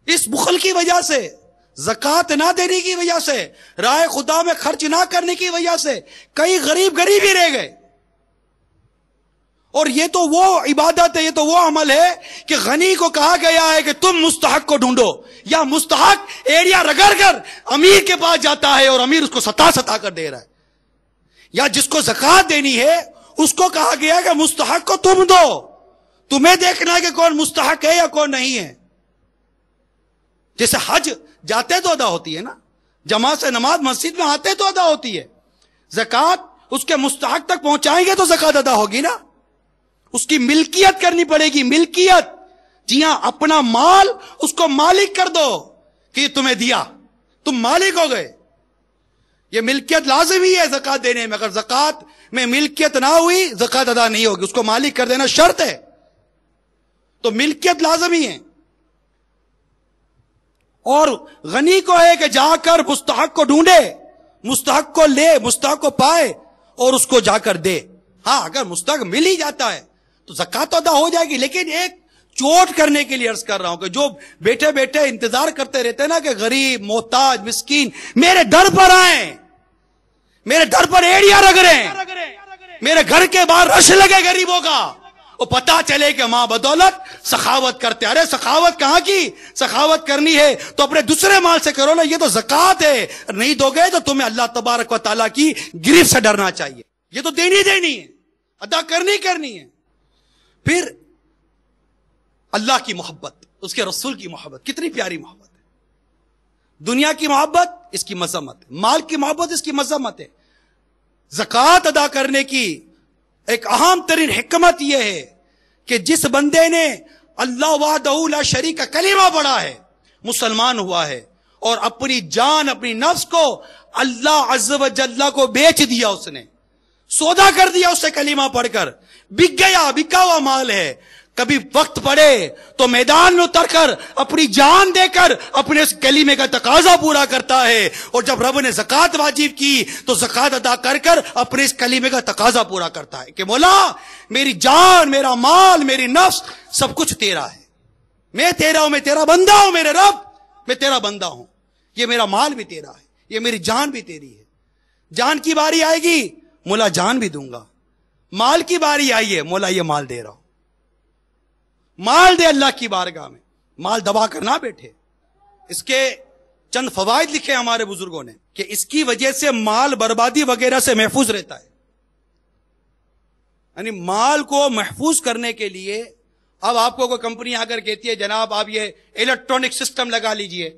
اس بخل کی وجہ سے زکات نہ دینے کی وجہ سے، راہ خدا میں خرچ نہ کرنے کی وجہ سے کئی غریب ہی رہ گئے. اور یہ تو وہ عبادت ہے، یہ تو وہ عمل ہے کہ غنی کو کہا گیا ہے کہ تم مستحق کو ڈھونڈو، یا مستحق ایڑیا رگڑ کر امیر کے پاس جاتا ہے اور امیر اس کو ستا کر دے رہا ہے. یا جس کو زکات دینی ہے اس کو کہا گیا ہے کہ مستحق کو تم دو، تمہیں دیکھنا ہے کہ کون مستحق ہے یا کون نہیں ہے. جیسے حج جاتے تو ادا ہوتی ہے نا، جماعت سے نماز مسجد میں آتے تو ادا ہوتی ہے، زکات اس کے مستحق تک پہنچائیں گے تو زکات ادا ہوگی نا. اس کی ملکیت کرنی پڑے گی، ملکیت. جی ہاں، اپنا مال اس کو مالک کر دو کہ تمہیں دیا، تم مالک ہو گئے. یہ ملکیت لازمی ہے زکات دینے میں. اگر زکات میں ملکیت نہ ہوئی زکات ادا نہیں ہوگی، اس کو مالک کر دینا شرط ہے. تو ملکیت لازمی ہے. اور غنی کو ہے کہ جا کر مستحق کو ڈھونڈے، مستحق کو لے، مستحق کو پائے اور اس کو جا کر دے. ہاں، اگر مستحق مل ہی جاتا ہے تو زکات تو ادا ہو جائے گی. لیکن ایک چوٹ کرنے کے لیے عرض کر رہا ہوں کہ جو بیٹھے بیٹھے انتظار کرتے رہتے ہیں نا کہ غریب، محتاج، مسکین میرے در پر آئیں، میرے در پر ایڑیاں رگڑیں، میرے گھر کے باہر رش لگے غریبوں کا، وہ پتا چلے کہ ماں بدولت سخاوت کرتے. ارے سخاوت کہاں کی؟ سخاوت کرنی ہے تو اپنے دوسرے مال سے کرو نا، یہ تو زکات ہے. نہیں دو گے تو تمہیں اللہ تبارک و تعالیٰ کی گرفت سے ڈرنا چاہیے. یہ تو دینی ہے، ادا کرنی ہے. پھر اللہ کی محبت، اس کے رسول کی محبت، کتنی پیاری محبت ہے. دنیا کی محبت اس کی مذمت ہے، مال کی محبت اس کی مذمت ہے. زکات ادا کرنے کی ایک اہم ترین حکمت یہ ہے کہ جس بندے نے اللہ وحدہ لا شریک کا کلمہ پڑھا ہے، مسلمان ہوا ہے، اور اپنی جان، اپنی نفس کو اللہ عز و جل کو بیچ دیا، اس نے سودا کر دیا اس سے کلمہ پڑھ کر، بک گیا، بکا ہوا مال ہے. کبھی وقت پڑے تو میدان میں اتر کر اپنی جان دے کر اپنے اس کلمے کا تقاضا پورا کرتا ہے. اور جب رب نے زکات واجب کی تو زکات ادا کر کر اپنے اس کلمے کا تقاضا پورا کرتا ہے کہ مولا میری جان، میرا مال، میری نفس سب کچھ تیرا ہے، میں تیرا ہوں، میں تیرا بندہ ہوں، میرے رب میں تیرا بندہ ہوں. یہ میرا مال بھی تیرا ہے، یہ میری جان بھی تیری ہے. جان کی باری آئے گی مولا جان بھی دوں گا، مال کی باری آئی ہے مولا یہ مال دے رہا ہوں. مال دے اللہ کی بارگاہ میں، مال دبا کر نہ بیٹھے. اس کے چند فوائد لکھے ہمارے بزرگوں نے کہ اس کی وجہ سے مال بربادی وغیرہ سے محفوظ رہتا ہے. یعنی مال کو محفوظ کرنے کے لیے اب آپ کو کوئی کمپنی آ کر کہتی ہے جناب آپ یہ الیکٹرانک سسٹم لگا لیجئے،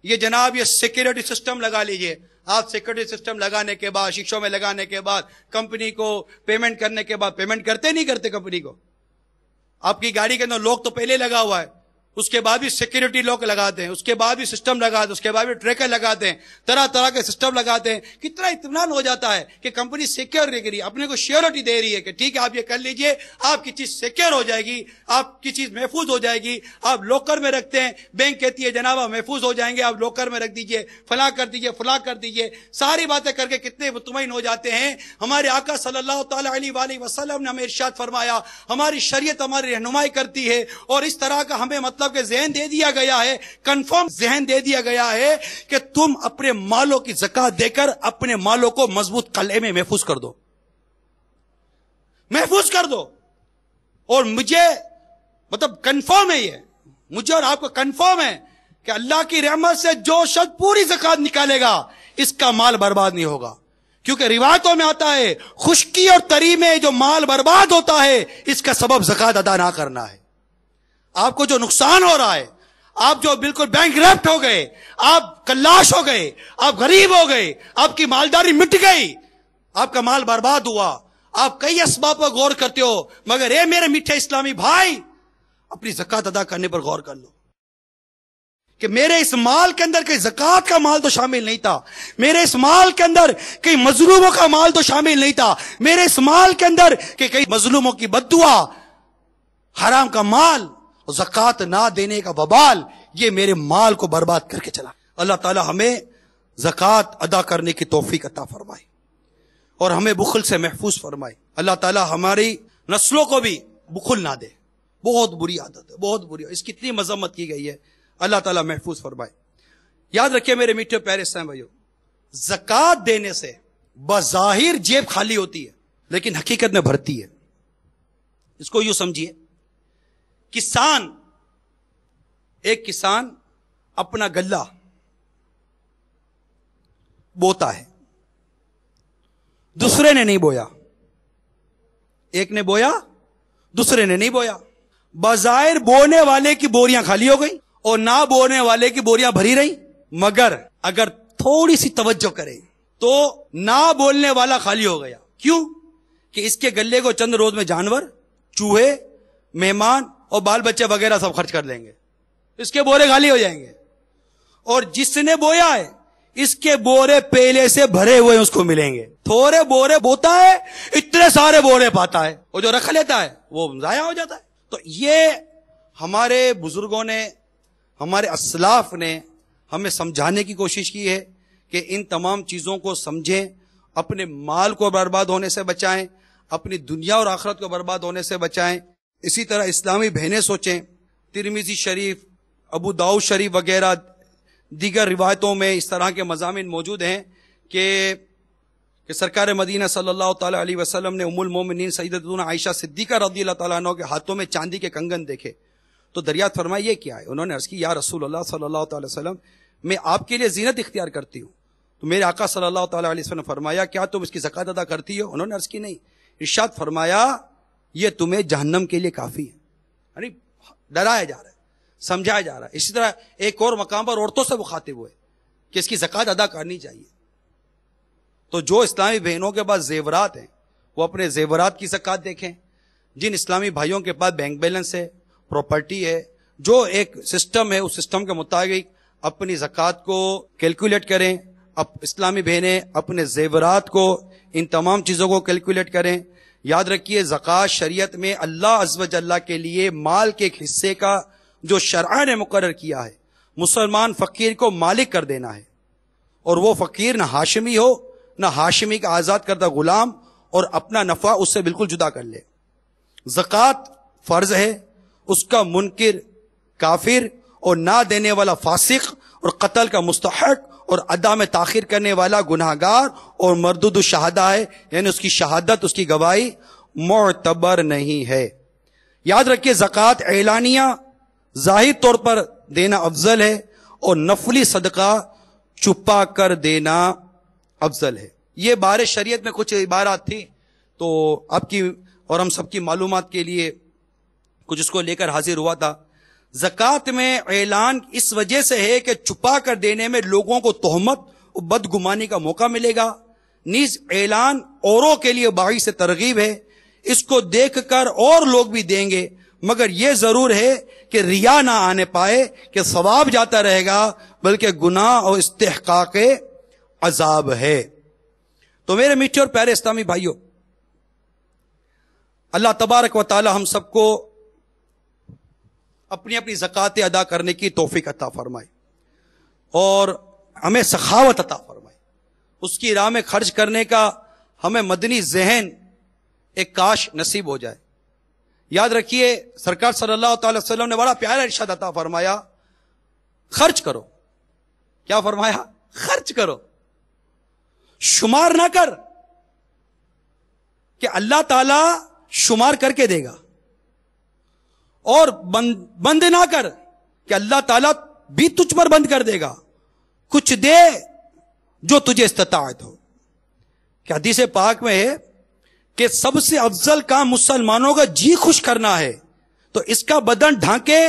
یہ جناب یہ سیکیورٹی سسٹم لگا لیجئے. آپ سیکورٹی سسٹم لگانے کے بعد، شیشوں میں لگانے کے بعد، کمپنی کو پیمنٹ کرنے کے بعد، پیمنٹ کرتے نہیں کرتے کمپنی کو. آپ کی گاڑی کے اندر لوک تو پہلے لگا ہوا ہے، اس کے بعد بھی سیکیورٹی لاک لگاتے ہیں، اس کے بعد بھی سسٹم لگاتے ہیں، اس کے بعد بھی ٹریکر لگاتے ہیں، طرح طرح کے سسٹم لگاتے ہیں. کتنا اطمینان ہو جاتا ہے کہ کمپنی سیکیور رہ رہی ہے، اپنے کو شیورٹی دے رہی ہے کہ ٹھیک ہے آپ یہ کر لیجئے، آپ کی چیز سیکیور ہو جائے گی، آپ کی چیز محفوظ ہو جائے گی. آپ لوکر میں رکھتے ہیں، بینک کہتی ہے جناب آپ محفوظ ہو جائیں گے، آپ لوکر میں رکھ دیجئے، فلاں کر دیجئے، فلاں کر دیجئے. ساری باتیں کر کے کتنے مطمئن ہو جاتے ہیں. ہمارے آقا صلی اللہ تعالی علیہ وآلہ وسلم نے ہمیں ارشاد فرمایا، ہماری شریعت ہماری رہنمائی کرتی ہے اور اس طرح کا ہمیں مطلب کہ ذہن دے دیا گیا ہے، کنفرم ذہن دے دیا گیا ہے کہ تم اپنے مالوں کی زکات دے کر اپنے مالوں کو مضبوط قلعے میں محفوظ کر دو، محفوظ کر دو. اور مجھے مطلب کنفرم ہے، یہ مجھے اور آپ کو کنفرم ہے کہ اللہ کی رحمت سے جو شخص پوری زکات نکالے گا اس کا مال برباد نہیں ہوگا. کیونکہ روایتوں میں آتا ہے خشکی اور تری میں جو مال برباد ہوتا ہے اس کا سبب زکات ادا نہ کرنا ہے. آپ کو جو نقصان ہو رہا ہے، آپ جو بالکل بینک ریپٹ ہو گئے، آپ کلاش ہو گئے، آپ غریب ہو گئے، آپ کی مالداری مٹ گئی، آپ کا مال برباد ہوا. آپ کئی اسباب پر غور کرتے ہو، مگر اے میرے میٹھے اسلامی بھائی اپنی زکات ادا کرنے پر غور کر لو کہ میرے اس مال کے اندر کئی زکات کا مال تو شامل نہیں تھا، میرے اس مال کے اندر کئی مظلوموں کا مال تو شامل نہیں تھا، میرے اس مال کے اندر کئی مظلوموں کی بد دعا، حرام کا مال، زکات نہ دینے کا وبال یہ میرے مال کو برباد کر کے چلا. اللہ تعالی ہمیں زکات ادا کرنے کی توفیق عطا فرمائے اور ہمیں بخل سے محفوظ فرمائے. اللہ تعالی ہماری نسلوں کو بھی بخل نہ دے. بہت بری عادت ہے، بہت بری، اس کی اتنی مذمت کی گئی ہے. اللہ تعالی محفوظ فرمائے. یاد رکھیے میرے میٹھے پیارے اسلام بھائیو، زکات دینے سے بظاہر جیب خالی ہوتی ہے لیکن حقیقت میں بھرتی ہے. اس کو یوں سمجھیے، ایک کسان اپنا غلہ بوتا ہے، دوسرے نے نہیں بویا. ایک نے بویا، دوسرے نے نہیں بویا. بظاہر بونے والے کی بوریاں خالی ہو گئی اور نہ بونے والے کی بوریاں بھری رہی. مگر اگر تھوڑی سی توجہ کریں تو نہ بولنے والا خالی ہو گیا. کیوں؟ کہ اس کے گلے کو چند روز میں جانور، چوہے، مہمان اور بال بچے وغیرہ سب خرچ کر لیں گے، اس کے بورے خالی ہو جائیں گے. اور جس نے بویا ہے اس کے بورے پہلے سے بھرے ہوئے اس کو ملیں گے. تھوڑے بورے بوتا ہے، اتنے سارے بورے پاتا ہے، اور جو رکھ لیتا ہے وہ ضائع ہو جاتا ہے. تو یہ ہمارے بزرگوں نے، ہمارے اسلاف نے ہمیں سمجھانے کی کوشش کی ہے کہ ان تمام چیزوں کو سمجھیں، اپنے مال کو برباد ہونے سے بچائیں، اپنی دنیا اور آخرت کو برباد ہونے سے بچائیں. اسی طرح اسلامی بہنیں سوچیں. ترمذی شریف، ابو داؤد شریف وغیرہ دیگر روایتوں میں اس طرح کے مضامین موجود ہیں کہ سرکار مدینہ صلی اللہ تعالی علیہ وسلم نے ام المومنین سیدتنا عائشہ صدیقہ رضی اللہ تعالیٰ عنہ کے ہاتھوں میں چاندی کے کنگن دیکھے تو دریافت فرمائی یہ کیا ہے؟ انہوں نے عرض کی یا رسول اللہ صلی اللہ تعالی وسلم، میں آپ کے لیے زینت اختیار کرتی ہوں. تو میرے آقا صلی اللہ تعالی علیہ وسلم نے فرمایا کیا تم اس کی زکات ادا کرتی ہو؟ انہوں نے عرض کی نہیں. ارشاد فرمایا یہ تمہیں جہنم کے لیے کافی ہے. یعنی ڈرایا جا رہا ہے، سمجھایا جا رہا ہے. اسی طرح ایک اور مقام پر عورتوں سے مخاطب ہوئے کہ اس کی زکات ادا کرنی چاہیے. تو جو اسلامی بہنوں کے پاس زیورات ہیں وہ اپنے زیورات کی زکات دیکھیں. جن اسلامی بھائیوں کے پاس بینک بیلنس ہے، پراپرٹی ہے، جو ایک سسٹم ہے اس سسٹم کے مطابق اپنی زکات کو کیلکولیٹ کریں. اب اسلامی بہنیں اپنے زیورات کو، ان تمام چیزوں کو کیلکولیٹ کریں. یاد رکھیے زکات شریعت میں اللہ عز و جل کے لیے مال کے ایک حصے کا جو شرع نے مقرر کیا ہے، مسلمان فقیر کو مالک کر دینا ہے. اور وہ فقیر نہ ہاشمی ہو، نہ ہاشمی کا آزاد کردہ غلام، اور اپنا نفع اس سے بالکل جدا کر لے. زکات فرض ہے، اس کا منکر کافر اور نہ دینے والا فاسق اور قتل کا مستحق اور ادا میں تاخیر کرنے والا گناہگار اور مردود الشہادہ ہے، یعنی اس کی شہادت، اس کی گواہی معتبر نہیں ہے. یاد رکھیے زکات اعلانیہ ظاہر طور پر دینا افضل ہے اور نفلی صدقہ چھپا کر دینا افضل ہے. یہ بارے شریعت میں کچھ عبارات تھی تو آپ کی اور ہم سب کی معلومات کے لیے کچھ اس کو لے کر حاضر ہوا تھا. زکات میں اعلان اس وجہ سے ہے کہ چھپا کر دینے میں لوگوں کو تہمت اور بدگمانی کا موقع ملے گا. نیز اعلان اوروں کے لیے باعث ترغیب ہے، اس کو دیکھ کر اور لوگ بھی دیں گے، مگر یہ ضرور ہے کہ ریا نہ آنے پائے کہ ثواب جاتا رہے گا، بلکہ گناہ اور استحقاق عذاب ہے. تو میرے میٹھے اور پیارے اسلامی بھائیوں، اللہ تبارک و تعالی ہم سب کو اپنی اپنی زکات ادا کرنے کی توفیق عطا فرمائے اور ہمیں سخاوت عطا فرمائے. اس کی راہ میں خرچ کرنے کا ہمیں مدنی ذہن ایک کاش نصیب ہو جائے. یاد رکھیے سرکار صلی اللہ تعالی وسلم نے بڑا پیارا ارشاد عطا فرمایا، خرچ کرو. کیا فرمایا؟ خرچ کرو، شمار نہ کر کہ اللہ تعالی شمار کر کے دے گا، اور بند نہ کر کہ اللہ تعالیٰ بھی تجھ پر بند کر دے گا. کچھ دے جو تجھے استطاعت ہو. کہ حدیث پاک میں ہے کہ سب سے افضل کام مسلمانوں کا جی خوش کرنا ہے، تو اس کا بدن ڈھانکے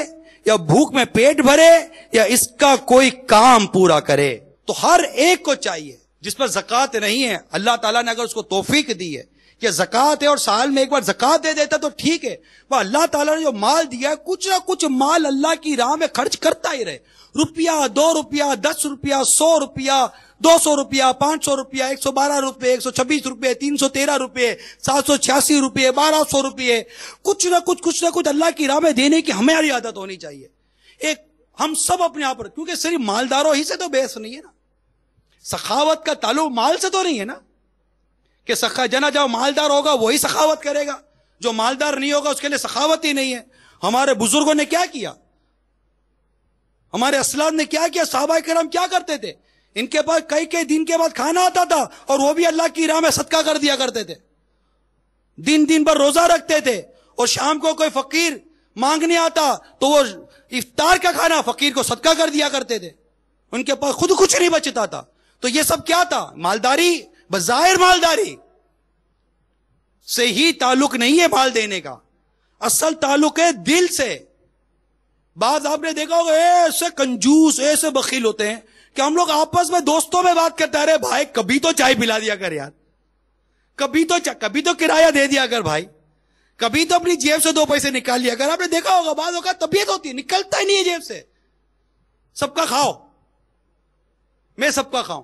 یا بھوک میں پیٹ بھرے یا اس کا کوئی کام پورا کرے. تو ہر ایک کو چاہیے جس پر زکات نہیں ہے، اللہ تعالیٰ نے اگر اس کو توفیق دی ہے کہ زکات ہے اور سال میں ایک بار زکات دے دیتا تو ٹھیک ہے، وہ اللہ تعالیٰ نے جو مال دیا ہے کچھ نہ کچھ مال اللہ کی راہ میں خرچ کرتا ہی رہے. روپیہ، 2 روپیہ، 10 روپیہ، 100 روپیہ، 200 روپیہ، 500 روپیہ، 112 روپے، 126 روپے، 313 روپے، 786 روپے، 1200 روپے، کچھ نہ کچھ اللہ کی راہ میں دینے کی ہماری عادت ہونی چاہیے. ایک ہم سب اپنے آپ پر، کیونکہ صرف مالداروں ہی سے تو بحث نہیں ہے نا، سخاوت کا تعلق مال سے تو نہیں ہے نا کہ جنا جو مالدار ہوگا وہی سخاوت کرے گا، جو مالدار نہیں ہوگا اس کے لیے سخاوت ہی نہیں ہے. ہمارے بزرگوں نے کیا کیا؟ ہمارے اسلاف نے کیا کیا؟ صحابہ کرام کیا کرتے تھے؟ ان کے پاس کئی دن کے بعد کھانا آتا تھا اور وہ بھی اللہ کی راہ میں صدقہ کر دیا کرتے تھے. دن بھر روزہ رکھتے تھے اور شام کو کوئی فقیر مانگنے آتا تو وہ افطار کا کھانا فقیر کو صدقہ کر دیا کرتے تھے. ان کے پاس خود کچھ نہیں بچتا تھا. تو یہ سب کیا تھا؟ مالداری. بظاہر مالداری سے ہی تعلق نہیں ہے مال دینے کا، اصل تعلق ہے دل سے. بعض آپ نے دیکھا ہوگا ایسے کنجوس ایسے بخیل ہوتے ہیں کہ ہم لوگ آپس میں دوستوں میں بات کرتے ہیں، ارے بھائی کبھی تو چائے پلا دیا کر یار، کبھی تو کرایہ دے دیا کر بھائی، کبھی تو اپنی جیب سے 2 پیسے نکال لیا کر. آپ نے دیکھا ہوگا بعض اوقات طبیعت ہوتی ہے نکلتا ہی نہیں ہے جیب سے. سب کا کھاؤ، میں سب کا کھاؤں،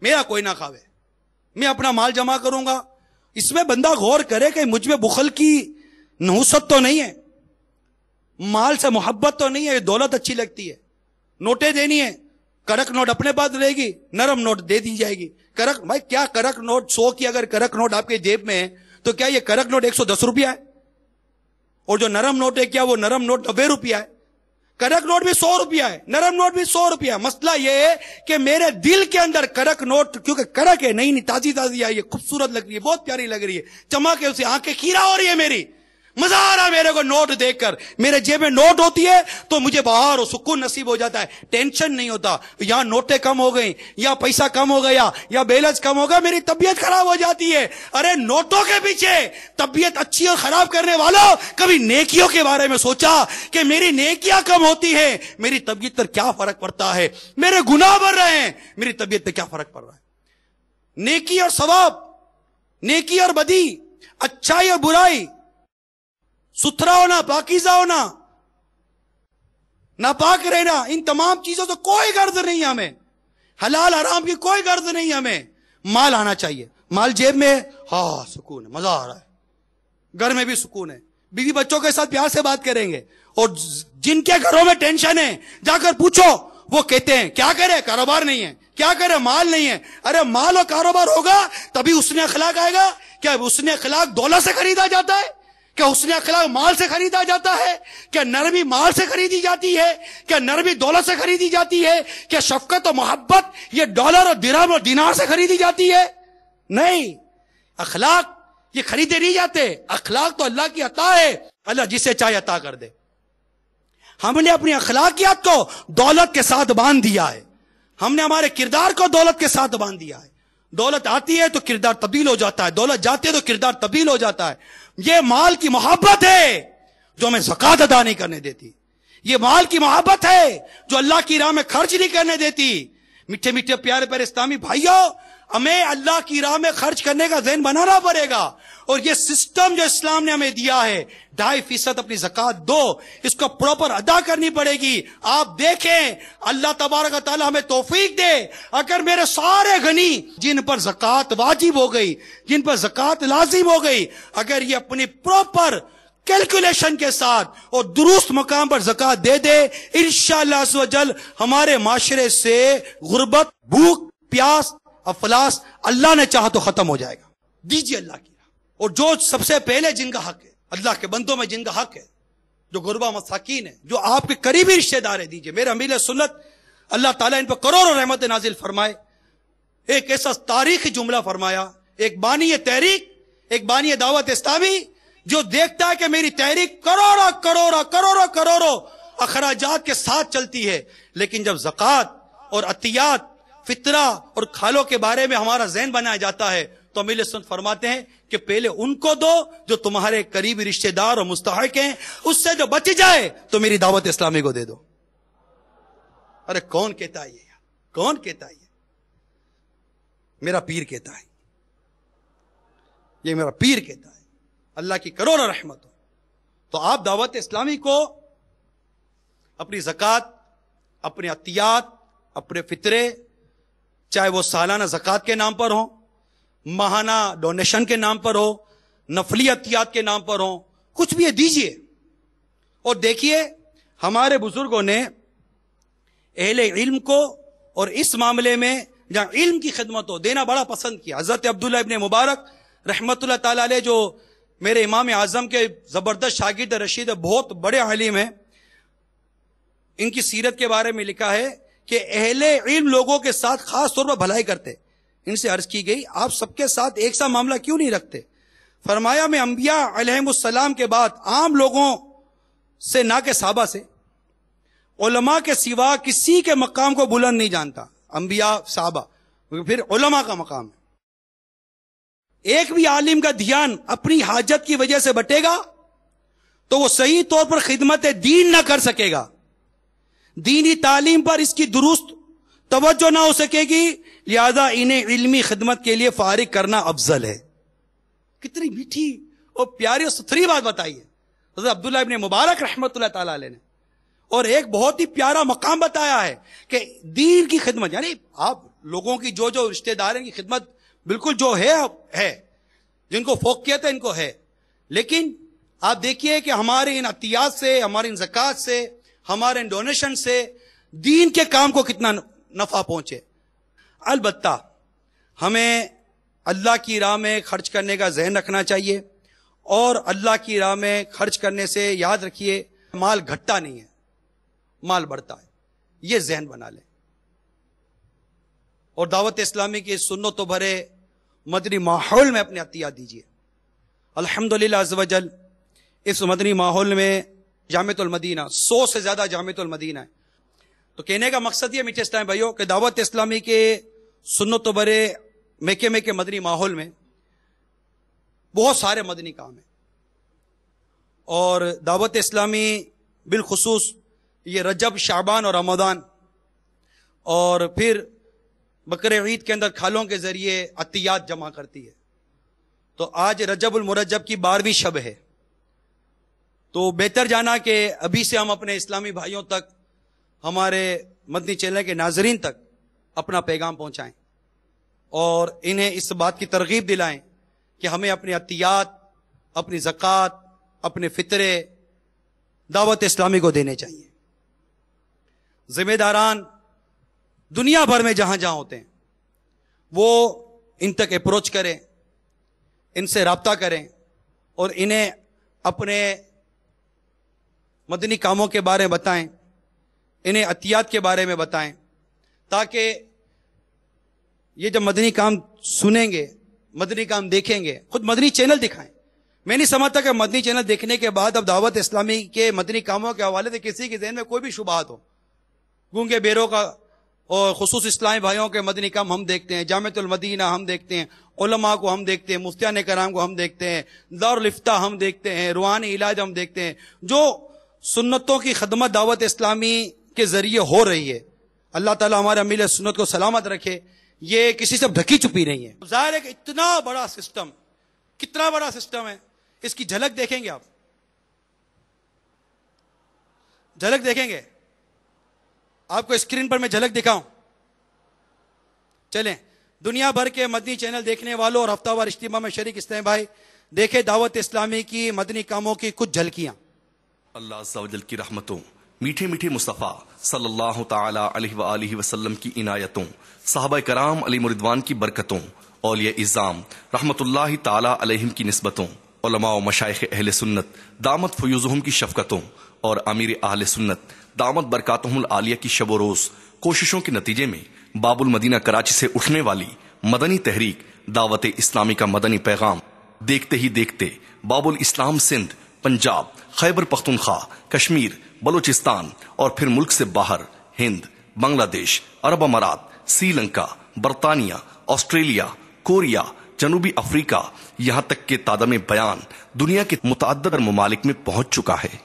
میرا کوئی نہ کھاوے، میں اپنا مال جمع کروں گا. اس میں بندہ غور کرے کہ مجھ میں بخل کی نحوست تو نہیں ہے، مال سے محبت تو نہیں ہے، دولت اچھی لگتی ہے. نوٹیں دینی ہے، کرک نوٹ اپنے پاس رہے گی، نرم نوٹ دے دی جائے گی. کرک بھائی کیا کرک نوٹ 100 کی اگر کرک نوٹ آپ کے جیب میں ہے تو کیا یہ کرک نوٹ 110 روپیہ ہے؟ اور جو نرم نوٹ ہے کیا وہ نرم نوٹ 90 روپیہ ہے؟ کرک نوٹ بھی 100 روپیہ ہے، نرم نوٹ بھی 100 روپیہ ہے. مسئلہ یہ ہے کہ میرے دل کے اندر کرک نوٹ، کیونکہ کرک ہے نئی تازی آئی ہے، خوبصورت لگ رہی ہے، بہت پیاری لگ رہی ہے، چمک ہے، اسے آنکھیں کھیرا ہو رہی ہے، میری مزہ آ رہا ہے میرے کو نوٹ دیکھ کر. میرے جیب میں نوٹ ہوتی ہے تو مجھے باہر سکون نصیب ہو جاتا ہے، ٹینشن نہیں ہوتا. یہاں نوٹیں کم ہو گئی یا پیسہ کم ہو گیا یا بیلنس کم ہو گیا، میری طبیعت خراب ہو جاتی ہے. ارے نوٹوں کے پیچھے طبیعت اچھی اور خراب کرنے والوں کبھی نیکیوں کے بارے میں سوچا کہ میری نیکیاں کم ہوتی ہیں، میری طبیعت پر کیا فرق پڑتا ہے؟ میرے گناہ بڑھ رہے ہیں، میری طبیعت پہ کیا فرق پڑ رہا ہے؟ نیکی اور ثواب، نیکی اور بدی، اچھائی اور برائی، ستھرا ہونا، پاکیزہ ہونا، ناپاک رہنا، ان تمام چیزوں سے کوئی غرض نہیں ہمیں، حلال حرام کی کوئی غرض نہیں ہمیں. مال آنا چاہیے، مال جیب میں، ہاں سکون ہے، مزہ آ رہا ہے، گھر میں بھی سکون ہے، بیوی بچوں کے ساتھ پیار سے بات کریں گے. اور جن کے گھروں میں ٹینشن ہے جا کر پوچھو، وہ کہتے ہیں کیا کرے، کاروبار نہیں ہے، کیا کرے، مال نہیں ہے. ارے مال اور کاروبار ہوگا تبھی حسن اخلاق آئے گا. کیا حسن اخلاق دولت سے خریدا جاتا ہے؟ کیا حسن اخلاق مال سے خریدا جاتا ہے؟ کیا نرمی مال سے خریدی جاتی ہے؟ کیا نرمی دولت سے خریدی جاتی ہے؟ کیا شفقت و محبت یہ ڈالر اور درہم اور دینار سے خریدی جاتی ہے؟ نہیں. اخلاق یہ خریدے نہیں جاتے. اخلاق تو اللہ کی عطا ہے، اللہ جسے چاہے عطا کر دے. ہم نے اپنی اخلاقیات کو دولت کے ساتھ باندھ دیا ہے، ہم نے ہمارے کردار کو دولت کے ساتھ باندھ دیا ہے. دولت آتی ہے تو کردار تبدیل ہو جاتا ہے، دولت جاتی ہے تو کردار تبدیل ہو جاتا ہے. یہ مال کی محبت ہے جو ہمیں زکوٰۃ ادا نہیں کرنے دیتی. یہ مال کی محبت ہے جو اللہ کی راہ میں خرچ نہیں کرنے دیتی. میٹھے میٹھے پیارے پیارے اسلامی بھائیوں، ہمیں اللہ کی راہ میں خرچ کرنے کا ذہن بنانا پڑے گا. اور یہ سسٹم جو اسلام نے ہمیں دیا ہے 2.5% اپنی زکوٰۃ دو، اس کو پراپر ادا کرنی پڑے گی. آپ دیکھیں اللہ تبارک و تعالی ہمیں توفیق دے، اگر میرے سارے غنی جن پر زکوٰۃ واجب ہو گئی، جن پر زکوٰۃ لازم ہو گئی، اگر یہ اپنی پراپر کیلکولیشن کے ساتھ اور درست مقام پر زکوٰۃ دے دے، انشاءاللہ عز و جل ہمارے معاشرے سے غربت، بھوک، پیاس، افلاس اللہ نے چاہا تو ختم ہو جائے گا. دیجیے اللہ کی. اور جو سب سے پہلے جن کا حق ہے، اللہ کے بندوں میں جن کا حق ہے، جو غربا مساکین ہے، جو آپ کے قریبی رشتہ دار ہیں، دیجیے. میرے امیر سنت اللہ تعالیٰ ان پر کروڑوں رحمت نازل فرمائے. ایک ایسا تاریخی جملہ فرمایا، ایک بانی تحریک، ایک بانی دعوت اسلامی جو دیکھتا ہے کہ میری تحریک کروڑوں اخراجات کے ساتھ چلتی ہے، لیکن جب زکوٰۃ اور عطیات، فطرہ اور کھالوں کے بارے میں ہمارا ذہن بنایا جاتا ہے تو امیر سنت فرماتے ہیں کہ پہلے ان کو دو جو تمہارے قریبی رشتہ دار اور مستحق ہیں، اس سے جو بچ جائے تو میری دعوت اسلامی کو دے دو. ارے کون کہتا ہے یہ؟ کون کہتا ہے یہ؟ میرا پیر کہتا ہے، یہ میرا پیر کہتا ہے. اللہ کی کروڑوں رحمت ہو. تو آپ دعوت اسلامی کو اپنی زکوٰۃ، اپنے عطیات، اپنے فطرے، چاہے وہ سالانہ زکوٰۃ کے نام پر ہوں، ماہانہ ڈونیشن کے نام پر ہو، نفلی عطیات کے نام پر ہوں، کچھ بھی دیجئے. اور دیکھیے ہمارے بزرگوں نے اہل علم کو اور اس معاملے میں جہاں علم کی خدمت ہو دینا بڑا پسند کیا. حضرت عبداللہ ابن مبارک رحمت اللہ تعالی علیہ جو میرے امام اعظم کے زبردست شاگرد رشید، بہت بڑے عالم ہیں، ان کی سیرت کے بارے میں لکھا ہے کہ اہل علم لوگوں کے ساتھ خاص طور پر بھلائی کرتے. ان سے عرض کی گئی آپ سب کے ساتھ ایک سا معاملہ کیوں نہیں رکھتے؟ فرمایا میں انبیاء علیہم السلام کے بعد عام لوگوں سے نہ کہ صحابہ سے علماء کے سوا کسی کے مقام کو بلند نہیں جانتا. انبیاء صحابہ پھر علماء کا مقام ہے. ایک بھی عالم کا دھیان اپنی حاجت کی وجہ سے بٹے گا تو وہ صحیح طور پر خدمت دین نہ کر سکے گا. دینی تعلیم پر اس کی درست توجہ نہ ہو سکے گی، لہذا انہیں علمی خدمت کے لیے فارغ کرنا افضل ہے. کتنی میٹھی اور پیاری اور ستھری بات بتائی ہے حضرت عبداللہ ابن مبارک رحمت اللہ تعالی علیہ نے. اور ایک بہت ہی پیارا مقام بتایا ہے کہ دین کی خدمت، یعنی آپ لوگوں کی جو رشتہ دار ہیں کی خدمت بالکل جو ہے جن کو فوقیت ہے ان کو ہے، لیکن آپ دیکھیے کہ ہمارے ان عطیات سے، ہمارے ان زکوٰۃ سے، ہمارے ان ڈونیشن سے دین کے کام کو کتنا نفع پہنچے. البتہ ہمیں اللہ کی راہ میں خرچ کرنے کا ذہن رکھنا چاہیے، اور اللہ کی راہ میں خرچ کرنے سے یاد رکھیے مال گھٹتا نہیں ہے، مال بڑھتا ہے. یہ ذہن بنا لیں. اور دعوت اسلامی کی سنت و بھرے مدنی ماحول میں اپنے عطیات دیجیے. الحمدللہ عز و جل اس مدنی ماحول میں جامعۃ المدینہ 100 سے زیادہ جامعۃ المدینہ ہے. تو کہنے کا مقصد یہ میٹھے اسلام بھائیوں کہ دعوت اسلامی کے سنت و برے محکمے کے مدنی ماحول میں بہت سارے مدنی کام ہیں، اور دعوت اسلامی بالخصوص یہ رجب، شعبان اور رمضان اور پھر بقر عید کے اندر کھالوں کے ذریعے عطیات جمع کرتی ہے. تو آج رجب المرجب کی 12ویں شب ہے، تو بہتر جانا کہ ابھی سے ہم اپنے اسلامی بھائیوں تک، ہمارے مدنی چینل کے ناظرین تک اپنا پیغام پہنچائیں اور انہیں اس بات کی ترغیب دلائیں کہ ہمیں اپنے عطیات، اپنی زکوٰۃ، اپنے فطرے دعوت اسلامی کو دینے چاہیے. ذمہ داران دنیا بھر میں جہاں جہاں ہوتے ہیں وہ ان تک اپروچ کریں، ان سے رابطہ کریں اور انہیں اپنے مدنی کاموں کے بارے میں بتائیں، انہیں عطیات کے بارے میں بتائیں، تاکہ یہ جب مدنی کام سنیں گے، مدنی کام دیکھیں گے، خود مدنی چینل دکھائیں. میں نہیں سمجھتا کہ مدنی چینل دیکھنے کے بعد اب دعوت اسلامی کے مدنی کاموں کے حوالے سے کسی کے ذہن میں کوئی بھی شبہات ہو. گونگے بیروں کا اور خصوص اسلامی بھائیوں کے مدنی کام ہم دیکھتے ہیں، جامعۃ المدینہ ہم دیکھتے ہیں، علماء کو ہم دیکھتے ہیں، مفتیان کرام کو ہم دیکھتے ہیں، دارالفتاح ہم دیکھتے ہیں، روحانی علاج ہم دیکھتے ہیں. جو سنتوں کی خدمت دعوت اسلامی کے ذریعے ہو رہی ہے، اللہ تعالیٰ ہمارے امیل سنت کو سلامت رکھے، یہ کسی سے ڈھکی چھپی نہیں ہے. ظاہر ہے کہ اتنا بڑا سسٹم، کتنا بڑا سسٹم ہے، اس کی جھلک دیکھیں گے آپ، جھلک دیکھیں گے. آپ کو اسکرین پر میں جھلک دکھاؤں. چلیں دنیا بھر کے مدنی چینل دیکھنے والوں اور ہفتہ وار اجتماع میں شریک اسلام بھائی دیکھیں دعوت اسلامی کی مدنی کاموں کی کچھ جھلکیاں. اللہ عز و جل کی رحمتوں، میٹھے میٹھے مصطفیٰ صلی اللہ تعالی علیہ وآلہ وسلم کی عنایتوں، صحابہ کرام علیہ مردوان کی برکتوں، اولیاء اعظام رحمت اللہ تعالی علیہم کی نسبتوں، علماء و مشائخ اہل سنت دامت فیوزہم کی شفقتوں، اور امیر اہل سنت دامت برکاتہم العالیہ کی شب و روز کوششوں کے نتیجے میں باب المدینہ کراچی سے اٹھنے والی مدنی تحریک دعوت اسلامی کا مدنی پیغام دیکھتے ہی دیکھتے باب الاسلام سندھ، پنجاب، خیبر پختونخوا، کشمیر، بلوچستان اور پھر ملک سے باہر ہند، بنگلہ دیش، عرب امارات، سری لنکا، برطانیہ، آسٹریلیا، کوریا، جنوبی افریقہ، یہاں تک کہ تادم بیان دنیا کے متعدد ممالک میں پہنچ چکا ہے.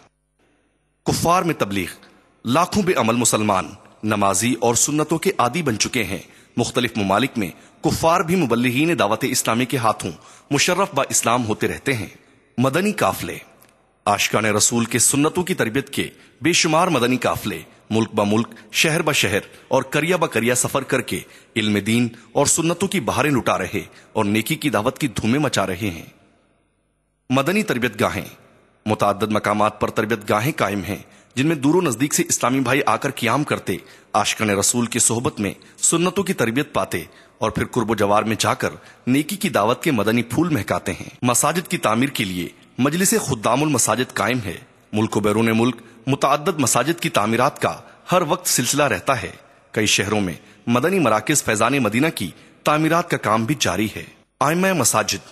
کفار میں تبلیغ، لاکھوں بے عمل مسلمان نمازی اور سنتوں کے عادی بن چکے ہیں. مختلف ممالک میں کفار بھی مبلغین دعوت اسلامی کے ہاتھوں مشرف با اسلام ہوتے رہتے ہیں. مدنی قافلے، عاشقان رسول کے سنتوں کی تربیت کے بے شمار مدنی قافلے ملک با ملک، شہر با شہر اور قریہ با قریہ سفر کر کے علم دین اور سنتوں کی بہاریں لٹا رہے اور نیکی کی دعوت کی دھومیں مچا رہے ہیں. مدنی تربیت گاہیں، متعدد مقامات پر تربیت گاہیں قائم ہیں جن میں دور و نزدیک سے اسلامی بھائی آ کر قیام کرتے، عاشقان رسول کی صحبت میں سنتوں کی تربیت پاتے اور پھر قرب و جوار میں جا کر نیکی کی دعوت کے مدنی پھول مہکاتے ہیں. مساجد کی تعمیر کے لیے مجلس خدام المساجد قائم ہے. ملک و بیرون ملک متعدد مساجد کی تعمیرات کا ہر وقت سلسلہ رہتا ہے۔ کئی شہروں میں مدنی مراکز فیضان مدینہ کی تعمیرات کا کام بھی جاری ہے۔ ائمہ مساجد،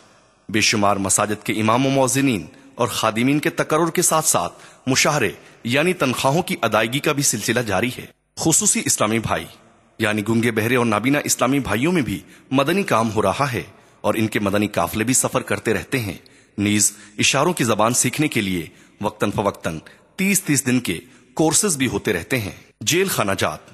بے شمار مساجد کے امام و مؤذنین اور خادمین کے تقرر کے ساتھ ساتھ مشاہرے یعنی تنخواہوں کی ادائیگی کا بھی سلسلہ جاری ہے۔ خصوصی اسلامی بھائی یعنی گنگے بہرے اور نابینا اسلامی بھائیوں میں بھی مدنی کام ہو رہا ہے اور ان کے مدنی قافلے بھی سفر کرتے رہتے ہیں۔ نیز اشاروں کی زبان سیکھنے کے لیے وقتاً فوقتاً 30 دن کے کورسز بھی ہوتے رہتے ہیں۔ جیل خانہ جات،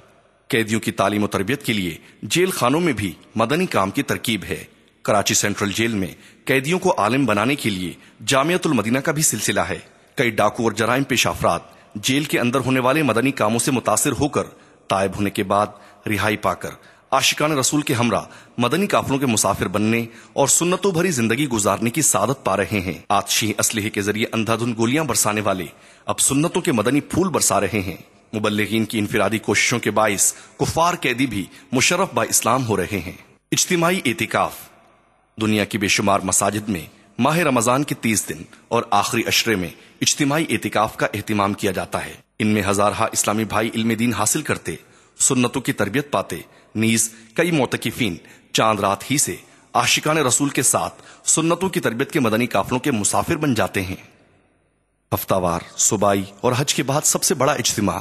قیدیوں کی تعلیم و تربیت کے لیے جیل خانوں میں بھی مدنی کام کی ترکیب ہے۔ کراچی سینٹرل جیل میں قیدیوں کو عالم بنانے کے لیے جامعۃ المدینہ کا بھی سلسلہ ہے۔ کئی ڈاکو اور جرائم پیش افراد جیل کے اندر ہونے والے مدنی کاموں سے متاثر ہو کر تائب ہونے کے بعد رہائی پا کر عاشقان رسول کے ہمراہ مدنی قافلوں کے مسافر بننے اور سنتوں بھری زندگی گزارنے کی سعادت پا رہے ہیں۔ آتشی اسلحے کے ذریعے اندھا دھند گولیاں برسانے والے اب سنتوں کے مدنی پھول برسا رہے ہیں۔ مبلغین کی انفرادی کوششوں کے باعث کفار قیدی بھی مشرف با اسلام ہو رہے ہیں۔ اجتماعی اعتکاف، دنیا کی بے شمار مساجد میں ماہ رمضان کے 30 دن اور آخری عشرے میں اجتماعی اعتکاف کا اہتمام کیا جاتا ہے۔ ان میں ہزارہا اسلامی بھائی علم دین حاصل کرتے، سنتوں کی تربیت پاتے، نیز کئی معتکفین چاند رات ہی سے عاشقان رسول کے ساتھ سنتوں کی تربیت کے مدنی قافلوں کے مسافر بن جاتے ہیں۔ ہفتہ وار، صوبائی اور حج کے بعد سب سے بڑا اجتماع،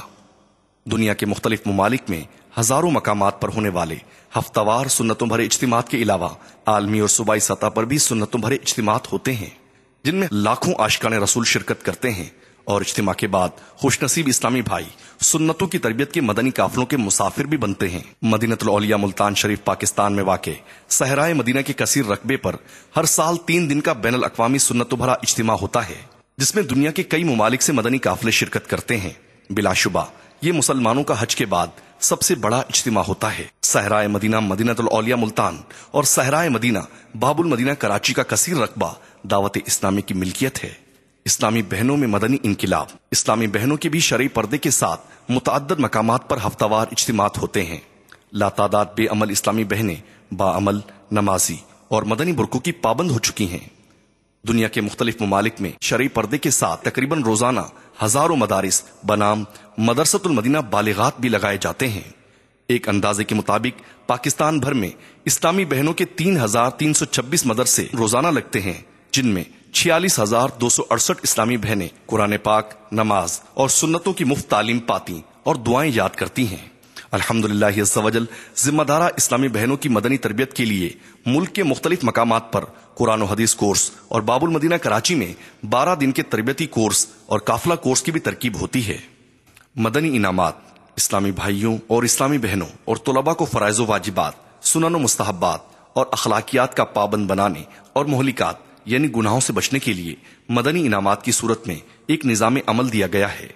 دنیا کے مختلف ممالک میں ہزاروں مقامات پر ہونے والے ہفتہ وار سنتوں بھرے اجتماعات کے علاوہ عالمی اور صوبائی سطح پر بھی سنتوں بھرے اجتماعات ہوتے ہیں جن میں لاکھوں عاشقان رسول شرکت کرتے ہیں، اور اجتماع کے بعد خوش نصیب اسلامی بھائی سنتوں کی تربیت کے مدنی قافلوں کے مسافر بھی بنتے ہیں۔ مدینۃ الاولیاء ملتان شریف پاکستان میں واقع صحرائے مدینہ کے کثیر رقبے پر ہر سال 3 دن کا بین الاقوامی سنتوں بھرا اجتماع ہوتا ہے جس میں دنیا کے کئی ممالک سے مدنی قافلے شرکت کرتے ہیں۔ بلا شبہ یہ مسلمانوں کا حج کے بعد سب سے بڑا اجتماع ہوتا ہے۔ صحرائے مدینہ مدینۃ الاولیاء ملتان اور صحرائے مدینہ باب المدینہ کراچی کا کثیر رقبہ دعوت اسلامی کی ملکیت ہے۔ اسلامی بہنوں میں مدنی انقلاب، اسلامی بہنوں کے بھی شرعی پردے کے ساتھ متعدد مقامات پر ہفتہ وار اجتماعات ہوتے ہیں۔ لاتعداد بے عمل اسلامی بہنیں باعمل، نمازی اور مدنی برقعوں کی پابند ہو چکی ہیں۔ دنیا کے مختلف ممالک میں شرعی پردے کے ساتھ تقریباً روزانہ ہزاروں مدارس بنام مدرسۃ المدینہ بالغات بھی لگائے جاتے ہیں۔ ایک اندازے کے مطابق پاکستان بھر میں اسلامی بہنوں کے 3326 مدرسے روزانہ لگتے ہیں، جن میں 46,268 اسلامی بہنیں قرآن پاک، نماز اور سنتوں کی مفت تعلیم پاتی اور دعائیں یاد کرتی ہیں۔ الحمدللہ عز و جل ذمہ دارہ اسلامی بہنوں کی مدنی تربیت کے لیے ملک کے مختلف مقامات پر قرآن و حدیث کورس اور باب المدینہ کراچی میں 12 دن کے تربیتی کورس اور قافلہ کورس کی بھی ترکیب ہوتی ہے۔ مدنی انعامات، اسلامی بھائیوں اور اسلامی بہنوں اور طلباء کو فرائض و واجبات، سنن و مستحبات اور اخلاقیات کا پابند بنانے اور مہلکات یعنی گناہوں سے بچنے کے لیے مدنی انعامات کی صورت میں ایک نظام عمل دیا گیا ہے۔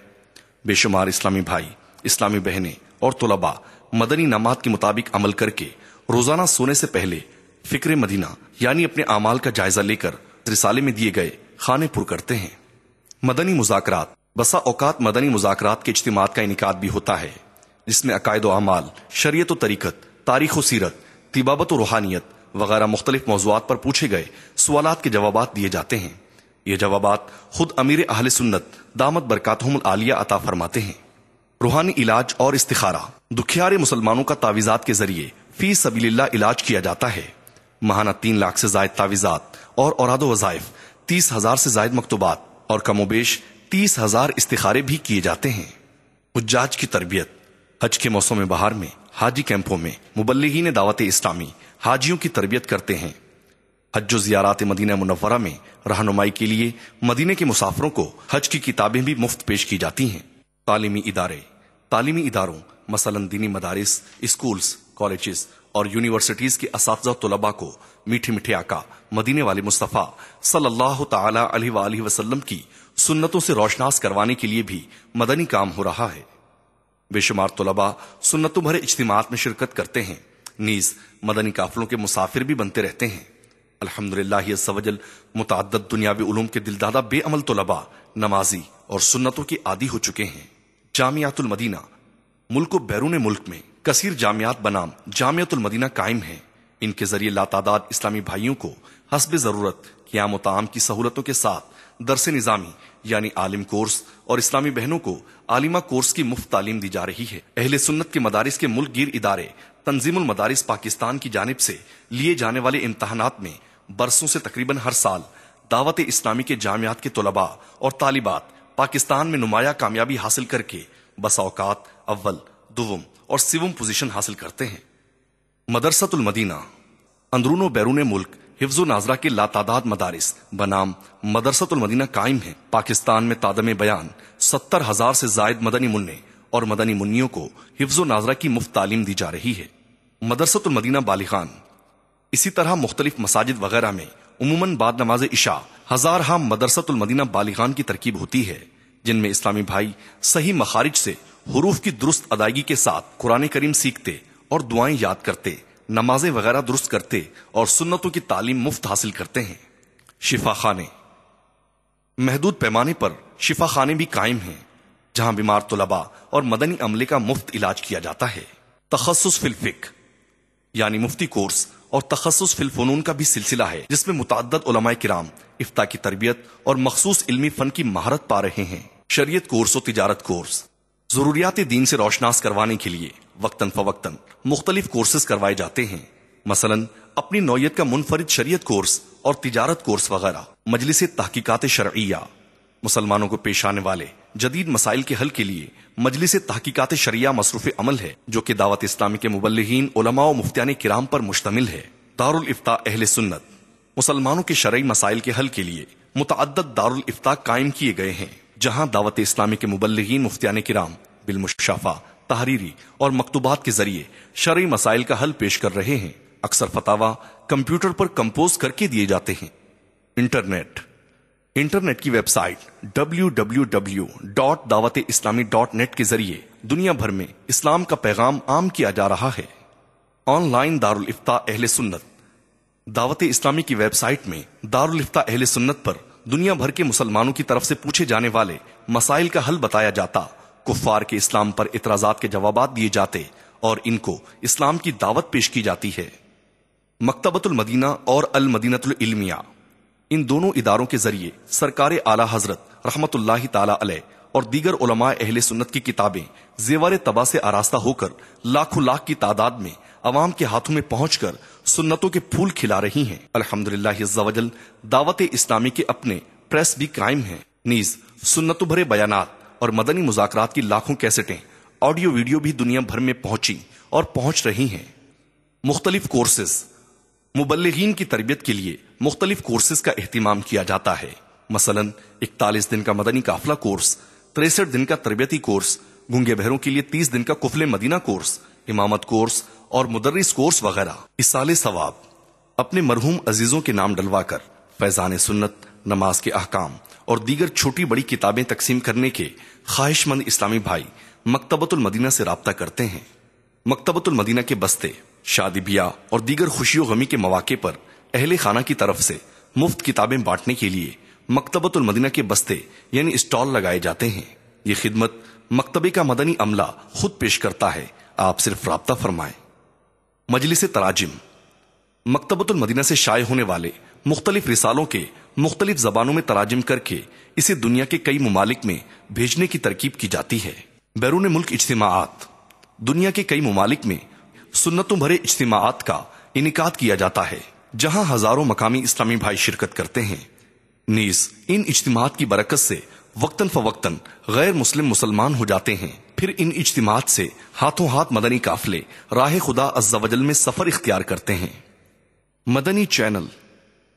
بے شمار اسلامی بھائی، اسلامی بہنیں اور طلباء مدنی انعامات کے مطابق عمل کر کے روزانہ سونے سے پہلے فکر مدینہ یعنی اپنے اعمال کا جائزہ لے کر رسالے میں دیے گئے خانے پر کرتے ہیں۔ مدنی مذاکرات، بسا اوقات مدنی مذاکرات کے اجتماعات کا انعقاد بھی ہوتا ہے جس میں عقائد و اعمال، شریعت و طریقت، تاریخ و سیرت، طبابت و روحانیت وغیرہ مختلف موضوعات پر پوچھے گئے سوالات کے جوابات دیے جاتے ہیں۔ یہ جوابات خود امیر اہل سنت دامت برکاتہم العالیہ عطا فرماتے ہیں۔ روحانی علاج اور استخارہ، دکھیارے مسلمانوں کا تعویذات کے ذریعے فی سبیل اللہ علاج کیا جاتا ہے۔ ماہانہ 3 لاکھ سے زائد تعویذات اور اوراد و وظائف، 30,000 سے زائد مکتوبات اور کم و بیش 30,000 استخارے بھی کیے جاتے ہیں۔ حجاج کی تربیت، حج کے موسم بہار میں حاجی کیمپوں میں مبلغین دعوت اسلامی حاجیوں کی تربیت کرتے ہیں۔ حج و زیارات مدینہ منورہ میں رہنمائی کے لیے مدینے کے مسافروں کو حج کی کتابیں بھی مفت پیش کی جاتی ہیں۔ تعلیمی ادارے، تعلیمی اداروں مثلاً دینی مدارس، اسکولز، کالجز اور یونیورسٹیز کے اساتذہ و طلباء کو میٹھے میٹھے آقا مدینے والے مصطفیٰ صلی اللہ تعالی علیہ وآلہ وسلم کی سنتوں سے روشناس کروانے کے لیے بھی مدنی کام ہو رہا ہے۔ بے شمار طلباء سنتوں بھرے اجتماعات میں شرکت کرتے ہیں، نیز مدنی قافلوں کے مسافر بھی بنتے رہتے ہیں۔ الحمدللہ عز و جل متعدد دنیاوی علوم کے دلدادہ بے عمل طلباء نمازی اور سنتوں کے عادی ہو چکے ہیں۔ جامعۃ المدینہ، ملک و بیرون ملک میں کثیر جامعات بنام جامعۃ المدینہ قائم ہیں۔ ان کے ذریعے لاتعداد اسلامی بھائیوں کو حسب ضرورت قیام و طعام کی سہولتوں کے ساتھ درس نظامی، یعنی عالم کورس اور اسلامی بہنوں کو عالمہ کورس کی مفت تعلیم دی جا رہی ہے۔ اہل سنت کے مدارس کے ملک گیر ادارے تنظیم المدارس پاکستان کی جانب سے لیے جانے والے امتحانات میں برسوں سے تقریباً ہر سال دعوت اسلامی کے جامعات کے طلباء اور طالبات پاکستان میں نمایاں کامیابی حاصل کر کے بسا اوقات اول، دوم اور سوم پوزیشن حاصل کرتے ہیں۔ مدرسۃ المدینہ اندرون و بیرون ملک حفظ و ناظرہ کے لاتعداد مدارس بنام مدرسۃ المدینہ قائم ہیں۔ پاکستان میں تادم بیان 70,000 سے زائد مدنی منع اور مدنی منیوں کو حفظ و ناظرہ کی مفت تعلیم دی جا رہی ہے۔ مدرسۃ المدینہ بالغان اسی طرح مختلف مساجد وغیرہ میں عموماً بعد نماز عشاء ہزارہا مدرسۃ المدینہ بالغان کی ترکیب ہوتی ہے، جن میں اسلامی بھائی صحیح مخارج سے حروف کی درست ادائیگی کے ساتھ قرآن کریم سیکھتے اور دعائیں یاد کرتے، نمازیں وغیرہ درست کرتے اور سنتوں کی تعلیم مفت حاصل کرتے ہیں۔ شفا خانے محدود پیمانے پر شفا خانے بھی قائم ہیں، جہاں بیمار طلباء اور مدنی عملے کا مفت علاج کیا جاتا ہے۔ تخصص فی الفقہ یعنی مفتی کورس اور تخصص فی الفنون کا بھی سلسلہ ہے، جس میں متعدد علماء کرام افتاء کی تربیت اور مخصوص علمی فن کی مہارت پا رہے ہیں۔ شریعت کورس و تجارت کورس ضروریات دین سے روشناس کروانے کے لیے وقتاً فوقتاً مختلف کورسز کروائے جاتے ہیں، مثلاً اپنی نوعیت کا منفرد شریعت کورس اور تجارت کورس وغیرہ۔ مجلس تحقیقات شرعیہ مسلمانوں کو پیش آنے والے جدید مسائل کے حل کے لیے مجلس تحقیقات شرعیہ مصروف عمل ہے، جو کہ دعوت اسلامی کے مبلغین، علماء و مفتیان کرام پر مشتمل ہے۔ دارالافتاء اہل سنت مسلمانوں کے شرعی مسائل کے حل کے لیے متعدد دارالافتاء قائم کیے گئے ہیں، جہاں دعوت اسلامی کے مبلغین، مفتیان کرام بالمشافہ، تحریری اور مکتوبات کے ذریعے شرعی مسائل کا حل پیش کر رہے ہیں۔ اکثر فتاوی کمپیوٹر پر کمپوز کر کے دیے جاتے ہیں۔ انٹرنیٹ کی ویب سائٹ www.dawat-islami.net کے ذریعے دنیا بھر میں اسلام کا پیغام عام کیا جا رہا ہے۔ آن لائن دارالافتاء اہل سنت دعوت اسلامی کی ویب سائٹ میں دارالافتاء اہل سنت پر دنیا بھر کے مسلمانوں کی طرف سے پوچھے جانے والے مسائل کا حل بتایا جاتا، کفار کے اسلام پر اعتراضات کے جوابات دیے جاتے اور ان کو اسلام کی دعوت پیش کی جاتی ہے۔ مکتبۃ المدینہ اور المدینۃ العلمیہ ان دونوں اداروں کے ذریعے سرکار اعلی حضرت رحمت اللہ تعالی علیہ اور دیگر علماء اہل سنت کی کتابیں زیور طبع سے آراستہ ہو کر لاکھوں لاکھ کی تعداد میں عوام کے ہاتھوں میں پہنچ کر سنتوں کے پھول کھلا رہی ہیں۔ الحمدللہ عز و جل دعوت اسلامی کے اپنے پریس بھی قائم ہیں، نیز سنتوں بھرے بیانات اور مدنی مذاکرات کی لاکھوں کیسٹیں آڈیو ویڈیو بھی دنیا بھر میں پہنچی اور پہنچ رہی ہیں۔ مختلف کورسز مبلغین کی تربیت کے لیے مختلف کورسز کا اہتمام کیا جاتا ہے، مثلا 41 دن کا مدنی قافلہ کورس، 63 دن کا تربیتی کورس، گونگے بہروں کے لیے 30 دن کا قفل مدینہ کورس، امامت کورس اور مدرس کورس وغیرہ۔ اصال ثواب اپنے مرحوم عزیزوں کے نام ڈلوا کر فیضان سنت، نماز کے احکام اور دیگر چھوٹی بڑی کتابیں تقسیم کرنے کے خواہش مند اسلامی بھائی مکتبۃ المدینہ سے رابطہ کرتے ہیں۔ مکتبۃ المدینہ کے بستے شادی بیاہ اور دیگر خوشی و غمی کے مواقع پر اہل خانہ کی طرف سے مفت کتابیں بانٹنے کے لیے مکتبۃ المدینہ کے بستے یعنی اسٹال لگائے جاتے ہیں۔ یہ خدمت مکتبے کا مدنی عملہ خود پیش کرتا ہے، آپ صرف رابطہ فرمائیں۔ مجلس تراجم مکتبۃ المدینہ سے شائع ہونے والے مختلف رسالوں کے مختلف زبانوں میں تراجم کر کے اسے دنیا کے کئی ممالک میں بھیجنے کی ترکیب کی جاتی ہے۔ بیرون ملک اجتماعات دنیا کے کئی ممالک میں سنتوں بھرے اجتماعات کا انعقاد کیا جاتا ہے، جہاں ہزاروں مقامی اسلامی بھائی شرکت کرتے ہیں۔ نیز ان اجتماعات کی برکت سے وقتاً فوقتاً غیر مسلم مسلمان ہو جاتے ہیں، پھر ان اجتماعات سے ہاتھوں ہاتھ مدنی قافلے راہ خدا عز و جل میں سفر اختیار کرتے ہیں۔ مدنی چینل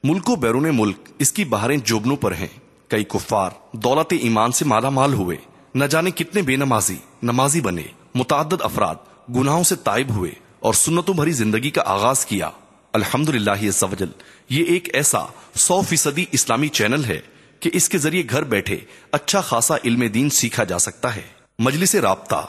ملک و بیرون ملک اس کی بہاریں جوبنوں پر ہیں۔ کئی کفار دولت ایمان سے مالا مال ہوئے، نہ جانے کتنے بے نمازی بنے، متعدد افراد گناہوں سے تائب ہوئے اور سنتوں بھری زندگی کا آغاز کیا۔ الحمدللہ عز و جل یہ ایک ایسا 100% اسلامی چینل ہے کہ اس کے ذریعے گھر بیٹھے اچھا خاصا علم دین سیکھا جا سکتا ہے۔ مجلس رابطہ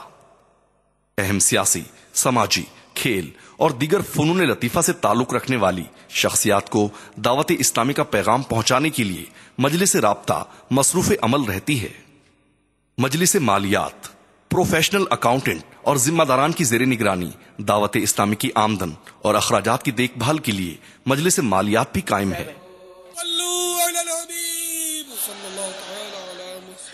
اہم سیاسی، سماجی، کھیل اور دیگر فنون لطیفہ سے تعلق رکھنے والی شخصیات کو دعوت اسلامی کا پیغام پہنچانے کے لیے مجلس رابطہ مصروف عمل رہتی ہے۔ مجلس مالیات پروفیشنل اکاؤنٹنٹ اور ذمہ داران کی زیر نگرانی دعوت اسلامی کی آمدن اور اخراجات کی دیکھ بھال کے لیے مجلس مالیات بھی قائم ہے۔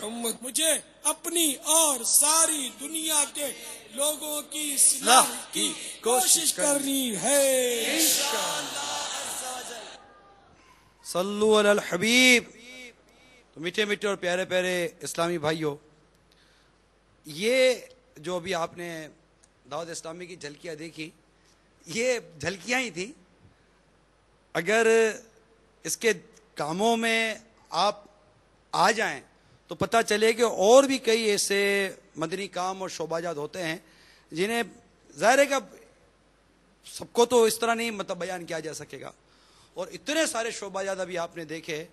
محمد. مجھے اپنی اور ساری دنیا کے لوگوں کی اصلاح کی کوشش کرنی ہے. صلو علی الحبیب. تو میٹھے میٹھے اور پیارے پیارے اسلامی بھائیوں، یہ جو ابھی آپ نے دعوت اسلامی کی جھلکیاں دیکھی، یہ جھلکیاں ہی تھی. اگر اس کے کاموں میں آپ آ جائیں تو پتہ چلے کہ اور بھی کئی ایسے مدنی کام اور شعبہ جات ہوتے ہیں جنہیں ظاہر ہے کہ سب کو تو اس طرح نہیں بیان کیا جا سکے گا. اور اتنے سارے شعبہ جات ابھی آپ نے دیکھے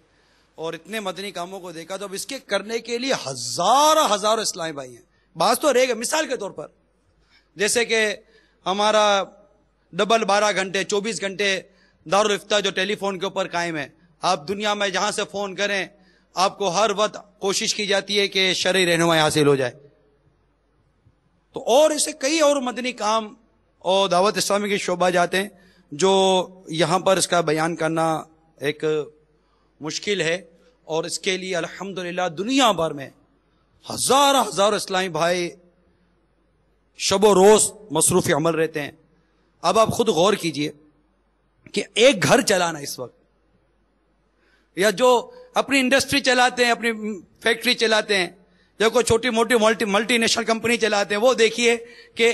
اور اتنے مدنی کاموں کو دیکھا، تو اب اس کے کرنے کے لیے ہزاروں اسلامی بھائی ہیں. بعض تو رہے گا، مثال کے طور پر جیسے کہ ہمارا ڈبل 12 گھنٹے 24 گھنٹے دارالافتاء جو ٹیلی فون کے اوپر قائم ہے. آپ دنیا میں جہاں سے فون کریں آپ کو ہر وقت کوشش کی جاتی ہے کہ شرعی رہنمائی حاصل ہو جائے. تو اور اسے کئی اور مدنی کام اور دعوت اسلامی کے شعبہ جاتے ہیں جو یہاں پر اس کا بیان کرنا ایک مشکل ہے. اور اس کے لیے الحمدللہ دنیا بھر میں ہزاروں اسلامی بھائی شب و روز مصروف عمل رہتے ہیں. اب آپ خود غور کیجئے کہ ایک گھر چلانا اس وقت، یا جو اپنی انڈسٹری چلاتے ہیں، اپنی فیکٹری چلاتے ہیں، یا کوئی چھوٹی موٹی ملٹی نیشنل کمپنی چلاتے ہیں، وہ دیکھیے کہ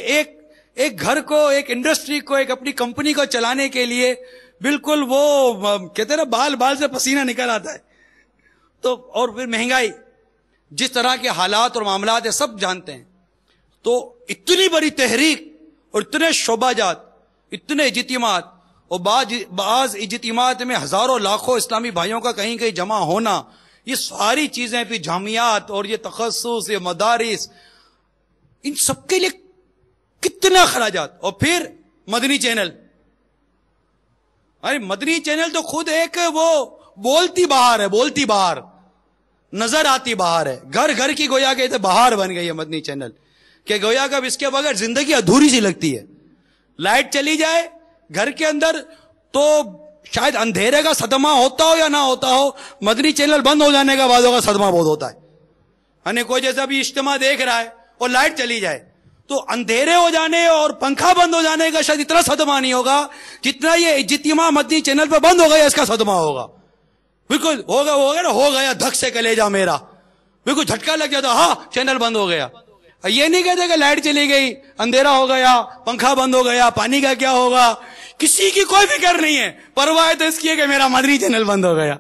ایک گھر کو، ایک انڈسٹری کو، ایک اپنی کمپنی کو چلانے کے لیے بالکل وہ کہتے ہیں نا بال سے پسینہ نکل آتا ہے. تو اور پھر مہنگائی، جس طرح کے حالات اور معاملات ہیں سب جانتے ہیں. تو اتنی بڑی تحریک اور اتنے شعبہ جات، اتنے اجتماعات، اور بعض اجتماعات میں ہزاروں لاکھوں اسلامی بھائیوں کا کہیں کہیں جمع ہونا، یہ ساری چیزیں پھر جامعات اور یہ تخصص، یہ مدارس، ان سب کے لیے کتنا اخراجات. اور پھر مدنی چینل، ارے مدنی چینل تو خود ایک وہ بولتی بہار نظر آتی بہار ہے. گھر گھر کی گویا کہ بہار بن گئی ہے مدنی چینل، کہ گویا کہ اب اس کے بغیر زندگی ادھوری سی لگتی ہے. لائٹ چلی جائے گھر کے اندر تو شاید اندھیرے کا صدمہ ہوتا ہو یا نہ ہوتا ہو، مدنی چینل بند ہو جانے کا بعضوں کا صدمہ بہت ہوتا ہے. یعنی کوئی جیسا بھی اجتماع دیکھ رہا ہے اور لائٹ چلی جائے تو اندھیرے ہو جانے اور پنکھا بند ہو جانے کا شاید اتنا صدمہ نہیں ہوگا جتنا یہ اجتماع مدنی چینل پہ بند ہو گیا اس کا صدمہ ہوگا. بالکل ہو گیا دھک سے کلیجہ میرا، بالکل جھٹکا لگ جاتا، ہاں چینل بند ہو گیا. یہ نہیں کہتے کہ لائٹ چلی گئی، اندھیرا ہو گیا، پنکھا بند ہو گیا، پانی کا کیا ہوگا، کسی کی کوئی فکر نہیں ہے. پرواہ تو اس کی ہے کہ میرا مدنی چینل بند ہو گیا.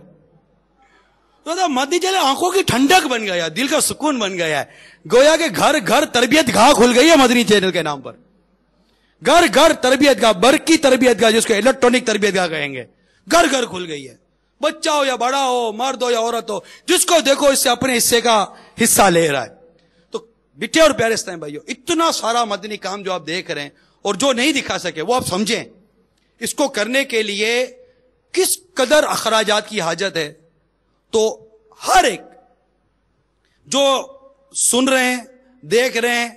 تو مدنی چینل آنکھوں کی ٹھنڈک بن گیا، دل کا سکون بن گیا ہے. گویا کہ گھر گھر تربیت گاہ کھل گئی ہے مدنی چینل کے نام پر. گھر گھر تربیت گاہ، برقی تربیت گاہ جس کو الیکٹرانک تربیت گاہ کہیں گے، گھر گھر کھل گئی ہے. بچہ ہو یا بڑا ہو، مرد ہو یا عورت ہو، جس کو دیکھو اس سے اپنے حصے کا حصہ لے رہا ہے. تو بیٹے اور پیارے اسلام بھائیو، اتنا سارا مدنی کام جو آپ دیکھ رہے ہیں اور جو نہیں دکھا سکے وہ آپ سمجھیں اس کو کرنے کے لیے کس قدر اخراجات کی حاجت ہے. تو ہر ایک جو سن رہے ہیں، دیکھ رہے ہیں،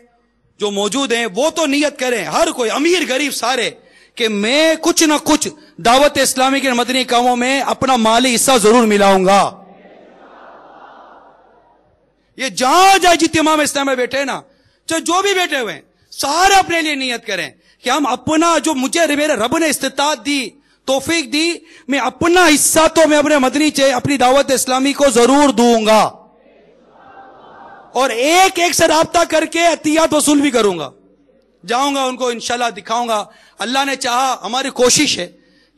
جو موجود ہیں، وہ تو نیت کریں، ہر کوئی امیر غریب سارے، کہ میں کچھ نہ کچھ دعوت اسلامی کے مدنی کاموں میں اپنا مالی حصہ ضرور ملاؤں گا. یہ جہاں اجتماع میں اسلام میں بیٹھے نا، چاہے جو بھی بیٹھے ہوئے ہیں، سارے اپنے لیے نیت کریں کہ ہم اپنا جو مجھے میرے رب نے استطاعت دی، توفیق دی، میں اپنا حصہ تو میں اپنے مدنی اپنی دعوت اسلامی کو ضرور دوں گا، اور ایک ایک سے رابطہ کر کے عطیات وصول بھی کروں گا. جاؤں گا ان کو انشاءاللہ دکھاؤں گا. اللہ نے چاہا، ہماری کوشش ہے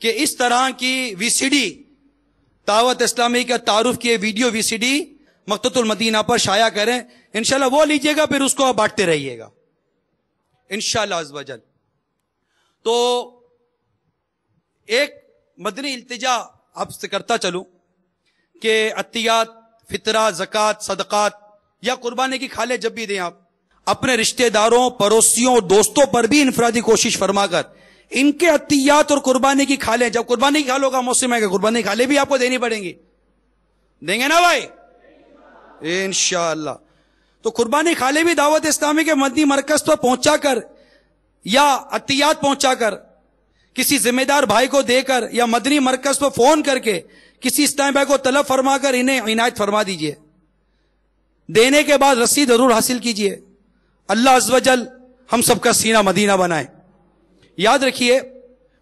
کہ اس طرح کی وی سی ڈی، دعوت اسلامی کا تعارف کی ویڈیو وی سی ڈی مکتبۃ المدینہ پر شائع کریں. انشاءاللہ وہ لیجئے گا، پھر اس کو آپ بانٹتے رہیے گا انشاءاللہ عز و جل. تو ایک مدنی التجا آپ سے کرتا چلوں کہ عطیات، فطرہ، زکوٰۃ، صدقات یا قربانی کی کھالیں جب بھی دیں، آپ اپنے رشتہ داروں، پڑوسیوں اور دوستوں پر بھی انفرادی کوشش فرما کر ان کے عطیات اور قربانی کی کھالیں. جب قربانی کی کھالوں کا موسم ہے کہ قربانی کی کھالیں بھی آپ کو دینی پڑیں گی، دیں گے نا بھائی انشاءاللہ. تو قربانی کھالیں بھی دعوت اسلامی کے مدنی مرکز پر پہنچا کر یا عطیات پہنچا کر کسی ذمہ دار بھائی کو دے کر یا مدنی مرکز پر فون کر کے کسی اسلامی بھائی کو طلب فرما کر انہیں عنایت فرما دیجئے. دینے کے بعد رسید ضرور حاصل کیجئے. اللہ عز و جل ہم سب کا سینہ مدینہ بنائے. یاد رکھیے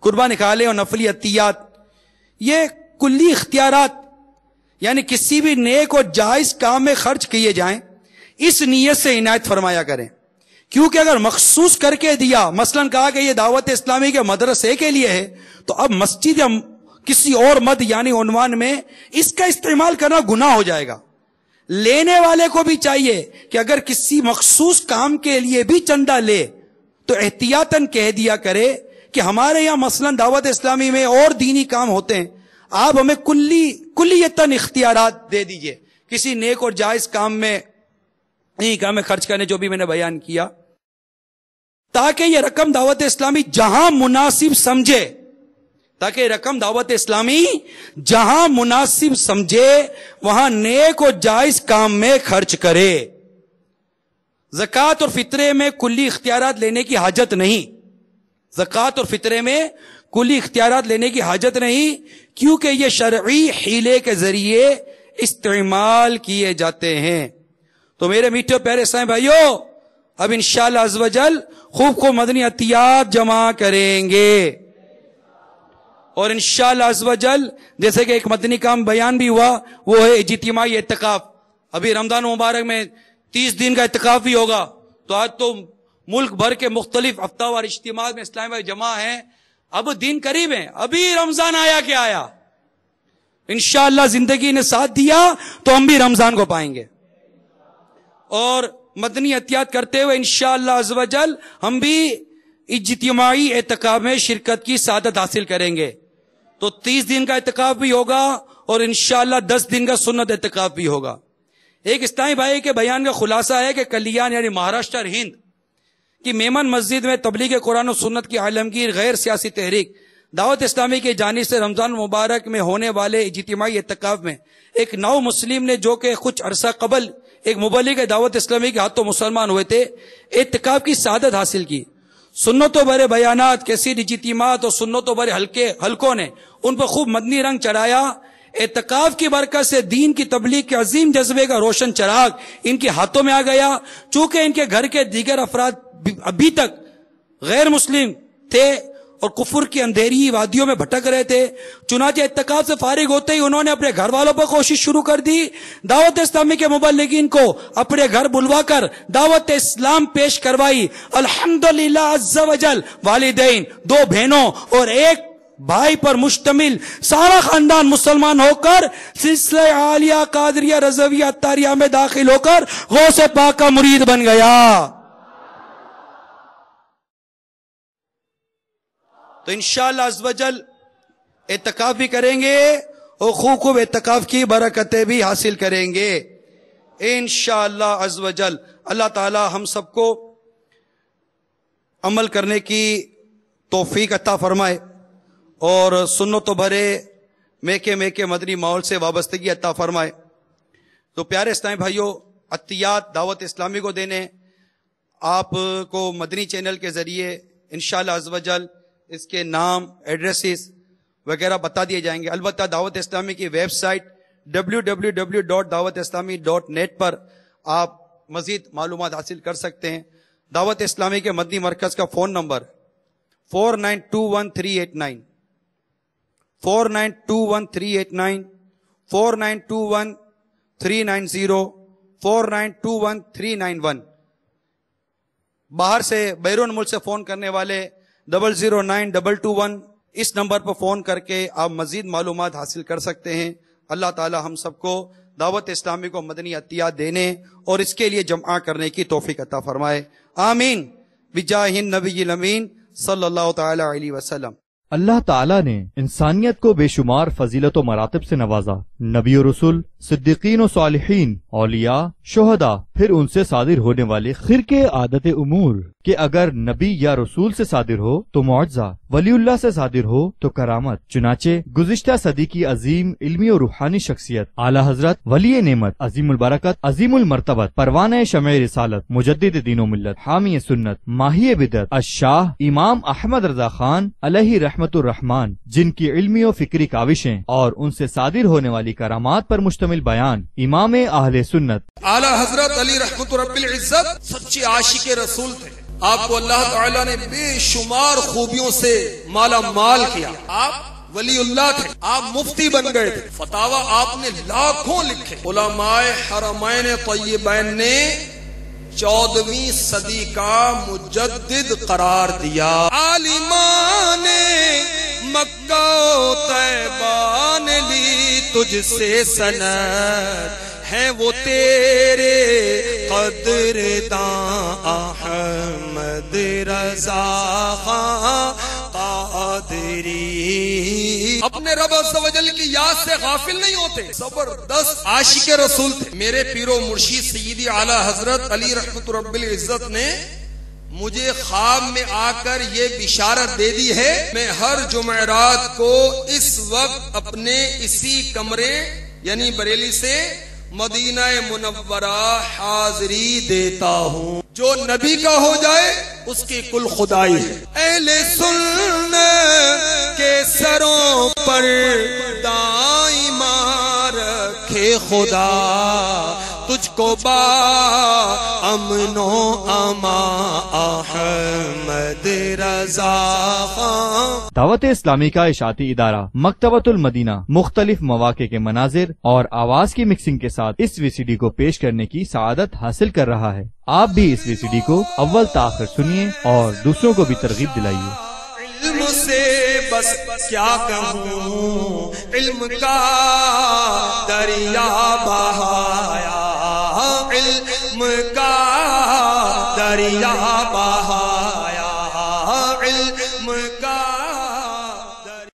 قربان نکالے اور نفلی عطیات یہ کلی اختیارات، یعنی کسی بھی نیک اور جائز کام میں خرچ کیے جائیں اس نیت سے عنایت فرمایا کریں. کیونکہ اگر مخصوص کر کے دیا، مثلا کہا کہ یہ دعوت اسلامی کے مدرسے کے لیے ہے، تو اب مسجد یا کسی اور مد یعنی عنوان میں اس کا استعمال کرنا گناہ ہو جائے گا. لینے والے کو بھی چاہیے کہ اگر کسی مخصوص کام کے لیے بھی چندہ لے تو احتیاطاً کہہ دیا کرے کہ ہمارے یہاں مثلا دعوت اسلامی میں اور دینی کام ہوتے ہیں، آپ ہمیں کلیتاً اختیارات دے دیجئے کسی نیک اور جائز کام میں خرچ کرنے، جو بھی میں نے بیان کیا، تاکہ یہ رقم دعوت اسلامی جہاں مناسب سمجھے، وہاں نیک اور جائز کام میں خرچ کرے. زکوٰۃ اور فطرے میں کلی اختیارات لینے کی حاجت نہیں. زکوٰۃ اور فطرے میں کلی اختیارات لینے کی حاجت نہیں، کیونکہ یہ شرعی حیلے کے ذریعے استعمال کیے جاتے ہیں. تو میرے میٹھے پیارے اسلامی بھائیوں، اب انشاءاللہ عز و جل خوب مدنی عطیات جمع کریں گے، اور انشاءاللہ عز و جل جیسے کہ ایک مدنی کام بیان بھی ہوا، وہ ہے اجتماعی اعتکاف. ابھی رمضان مبارک میں 30 دن کا اعتکاف بھی ہوگا. تو آج تو ملک بھر کے مختلف ہفتہ وار اجتماعات میں اسلامی بھائی جمع ہیں. اب دن قریب ہیں، ابھی رمضان آیا کہ آیا. انشاءاللہ زندگی نے ساتھ دیا تو ہم بھی رمضان کو پائیں گے، اور مدنی عطیات کرتے ہوئے انشاءاللہ عز و جل ہم بھی اجتماعی اعتکاف میں شرکت کی سعادت حاصل کریں گے. تو 30 دن کا اعتکاف بھی ہوگا اور انشاءاللہ 10 دن کا سنت اعتکاف بھی ہوگا. ایک اسلامی بھائی کے بیان کا خلاصہ ہے کہ کلیان یعنی مہاراشٹر ہند کی میمن مسجد میں تبلیغ قرآن و سنت کی عالمگیر غیر سیاسی تحریک دعوت اسلامی کی جانب سے رمضان مبارک میں ہونے والے اجتماعی اعتکاف میں ایک نو مسلم نے، جو کہ کچھ عرصہ قبل ایک مبلغ دعوت اسلامی کے ہاتھوں مسلمان ہوئے تھے، اعتکاف کی سعادت حاصل کی. سنتوں بھرے بیانات، کثیر اجتماعات اور سنتوں بھرے حلقوں نے ان پر خوب مدنی رنگ چڑھایا. اعتکاف کی برکت سے دین کی تبلیغ کے عظیم جذبے کا روشن چراغ ان کے ہاتھوں میں آ گیا. چونکہ ان کے گھر کے دیگر افراد ابھی تک غیر مسلم تھے اور کفر کی اندھیری وادیوں میں بھٹک رہے تھے، چنانچہ اعتکاف سے فارغ ہوتے ہی انہوں نے اپنے گھر والوں پر کوشش شروع کر دی. دعوت اسلامی کے مبلغین کو اپنے گھر بلوا کر دعوت اسلام پیش کروائی. الحمدللہ عز و جل والدین، 2 بہنوں اور 1 بھائی پر مشتمل سارا خاندان مسلمان ہو کر سلسلہ عالیہ قادریہ رضویہ عطاریہ میں داخل ہو کر غوث پاک کا مرید بن گیا. تو انشاءاللہ عز و جل اعتکاف بھی کریں گے اور خوب اعتکاف کی برکتیں بھی حاصل کریں گے انشاءاللہ عز و جل. اللہ تعالی ہم سب کو عمل کرنے کی توفیق عطا فرمائے اور سنتوں بھرے میکے مدنی ماحول سے وابستگی عطا فرمائے. تو پیارے اسلامی بھائیوں، عطیات دعوت اسلامی کو دینے آپ کو مدنی چینل کے ذریعے انشاءاللہ عز و جل اس کے نام، ایڈریسز وغیرہ بتا دیے جائیں گے. البتہ دعوت اسلامی کی ویب سائٹ www.dawatislami.net پر آپ مزید معلومات حاصل کر سکتے ہیں. دعوت اسلامی کے مدنی مرکز کا فون نمبر 4921-389 4921-389 4921-390 4921-391. باہر سے بیرون ملک سے فون کرنے والے 009-221 اس نمبر پر فون کر کے آپ مزید معلومات حاصل کر سکتے ہیں. اللہ تعالی ہم سب کو دعوت اسلامی کو مدنی عطیات دینے اور اس کے لیے جمع کرنے کی توفیق عطا فرمائے. آمین بجاہ النبی الامین صلی اللہ تعالی علیہ وسلم. اللہ تعالیٰ نے انسانیت کو بے شمار فضیلت و مراتب سے نوازا. نبی و رسول، صدیقین و صالحین، اولیاء، شہداء، پھر ان سے صادر ہونے والے خرقے عادت امور کہ اگر نبی یا رسول سے صادر ہو تو معجزہ، ولی اللہ سے صادر ہو تو کرامت. چنانچہ گزشتہ صدی کی عظیم علمی و روحانی شخصیت اعلی حضرت ولی نعمت، عظیم البرکت، عظیم المرتبت، پروانہ شمع رسالت، مجدد دین و ملت، حامی سنت، ماہی بدعت، الشاہ امام احمد رضا خان علیہ رحمت الرحمان، جن کی علمی و فکری کاوشیں اور ان سے صادر ہونے والی کرامات پر مشتمل مشتمل بیان امام اہل سنت اعلیٰ حضرت علی رحمت رب العزت سچے عاشق رسول تھے. آپ کو اللہ تعالیٰ نے بے شمار خوبیوں سے مالا مال کیا. آپ ولی اللہ تھے, آپ مفتی بن گئے تھے, فتاوا آپ نے لاکھوں لکھے. علماء حرمین طیبین نے 14ویں صدی کا مجدد قرار دیا. عالمان مکہ و طیبہ نے لی تجھ سے سند, ہیں وہ تیرے قدرداں احمد رضا خان قادری. اپنے رب عز و جل کی یاد سے غافل نہیں ہوتے, زبردست عاشق رسول تھے. میرے پیر و مرشید سیدی اعلیٰ حضرت علی رحمت رب العزت نے مجھے خواب میں آ کر یہ بشارت دے دی ہے, میں ہر جمعرات کو اس وقت اپنے اسی کمرے یعنی بریلی سے مدینہ منورہ حاضری دیتا ہوں. جو نبی کا ہو جائے اس کی کل خدائی ہے. اہل سنت کے سروں پر دائما رکھے خدا, تجھ کو با امن و امان احمد رضا خان. دعوت اسلامی کا اشاعتی ادارہ مکتبۃ المدینہ مختلف مواقع کے مناظر اور آواز کی مکسنگ کے ساتھ اس وی سی ڈی کو پیش کرنے کی سعادت حاصل کر رہا ہے. آپ بھی اس وی سی ڈی کو اول تاخر سنیے اور دوسروں کو بھی ترغیب دلائیے. علم سے بس کیا کہوں, علم کا دریا بہایا, علم کا دریا بہایا.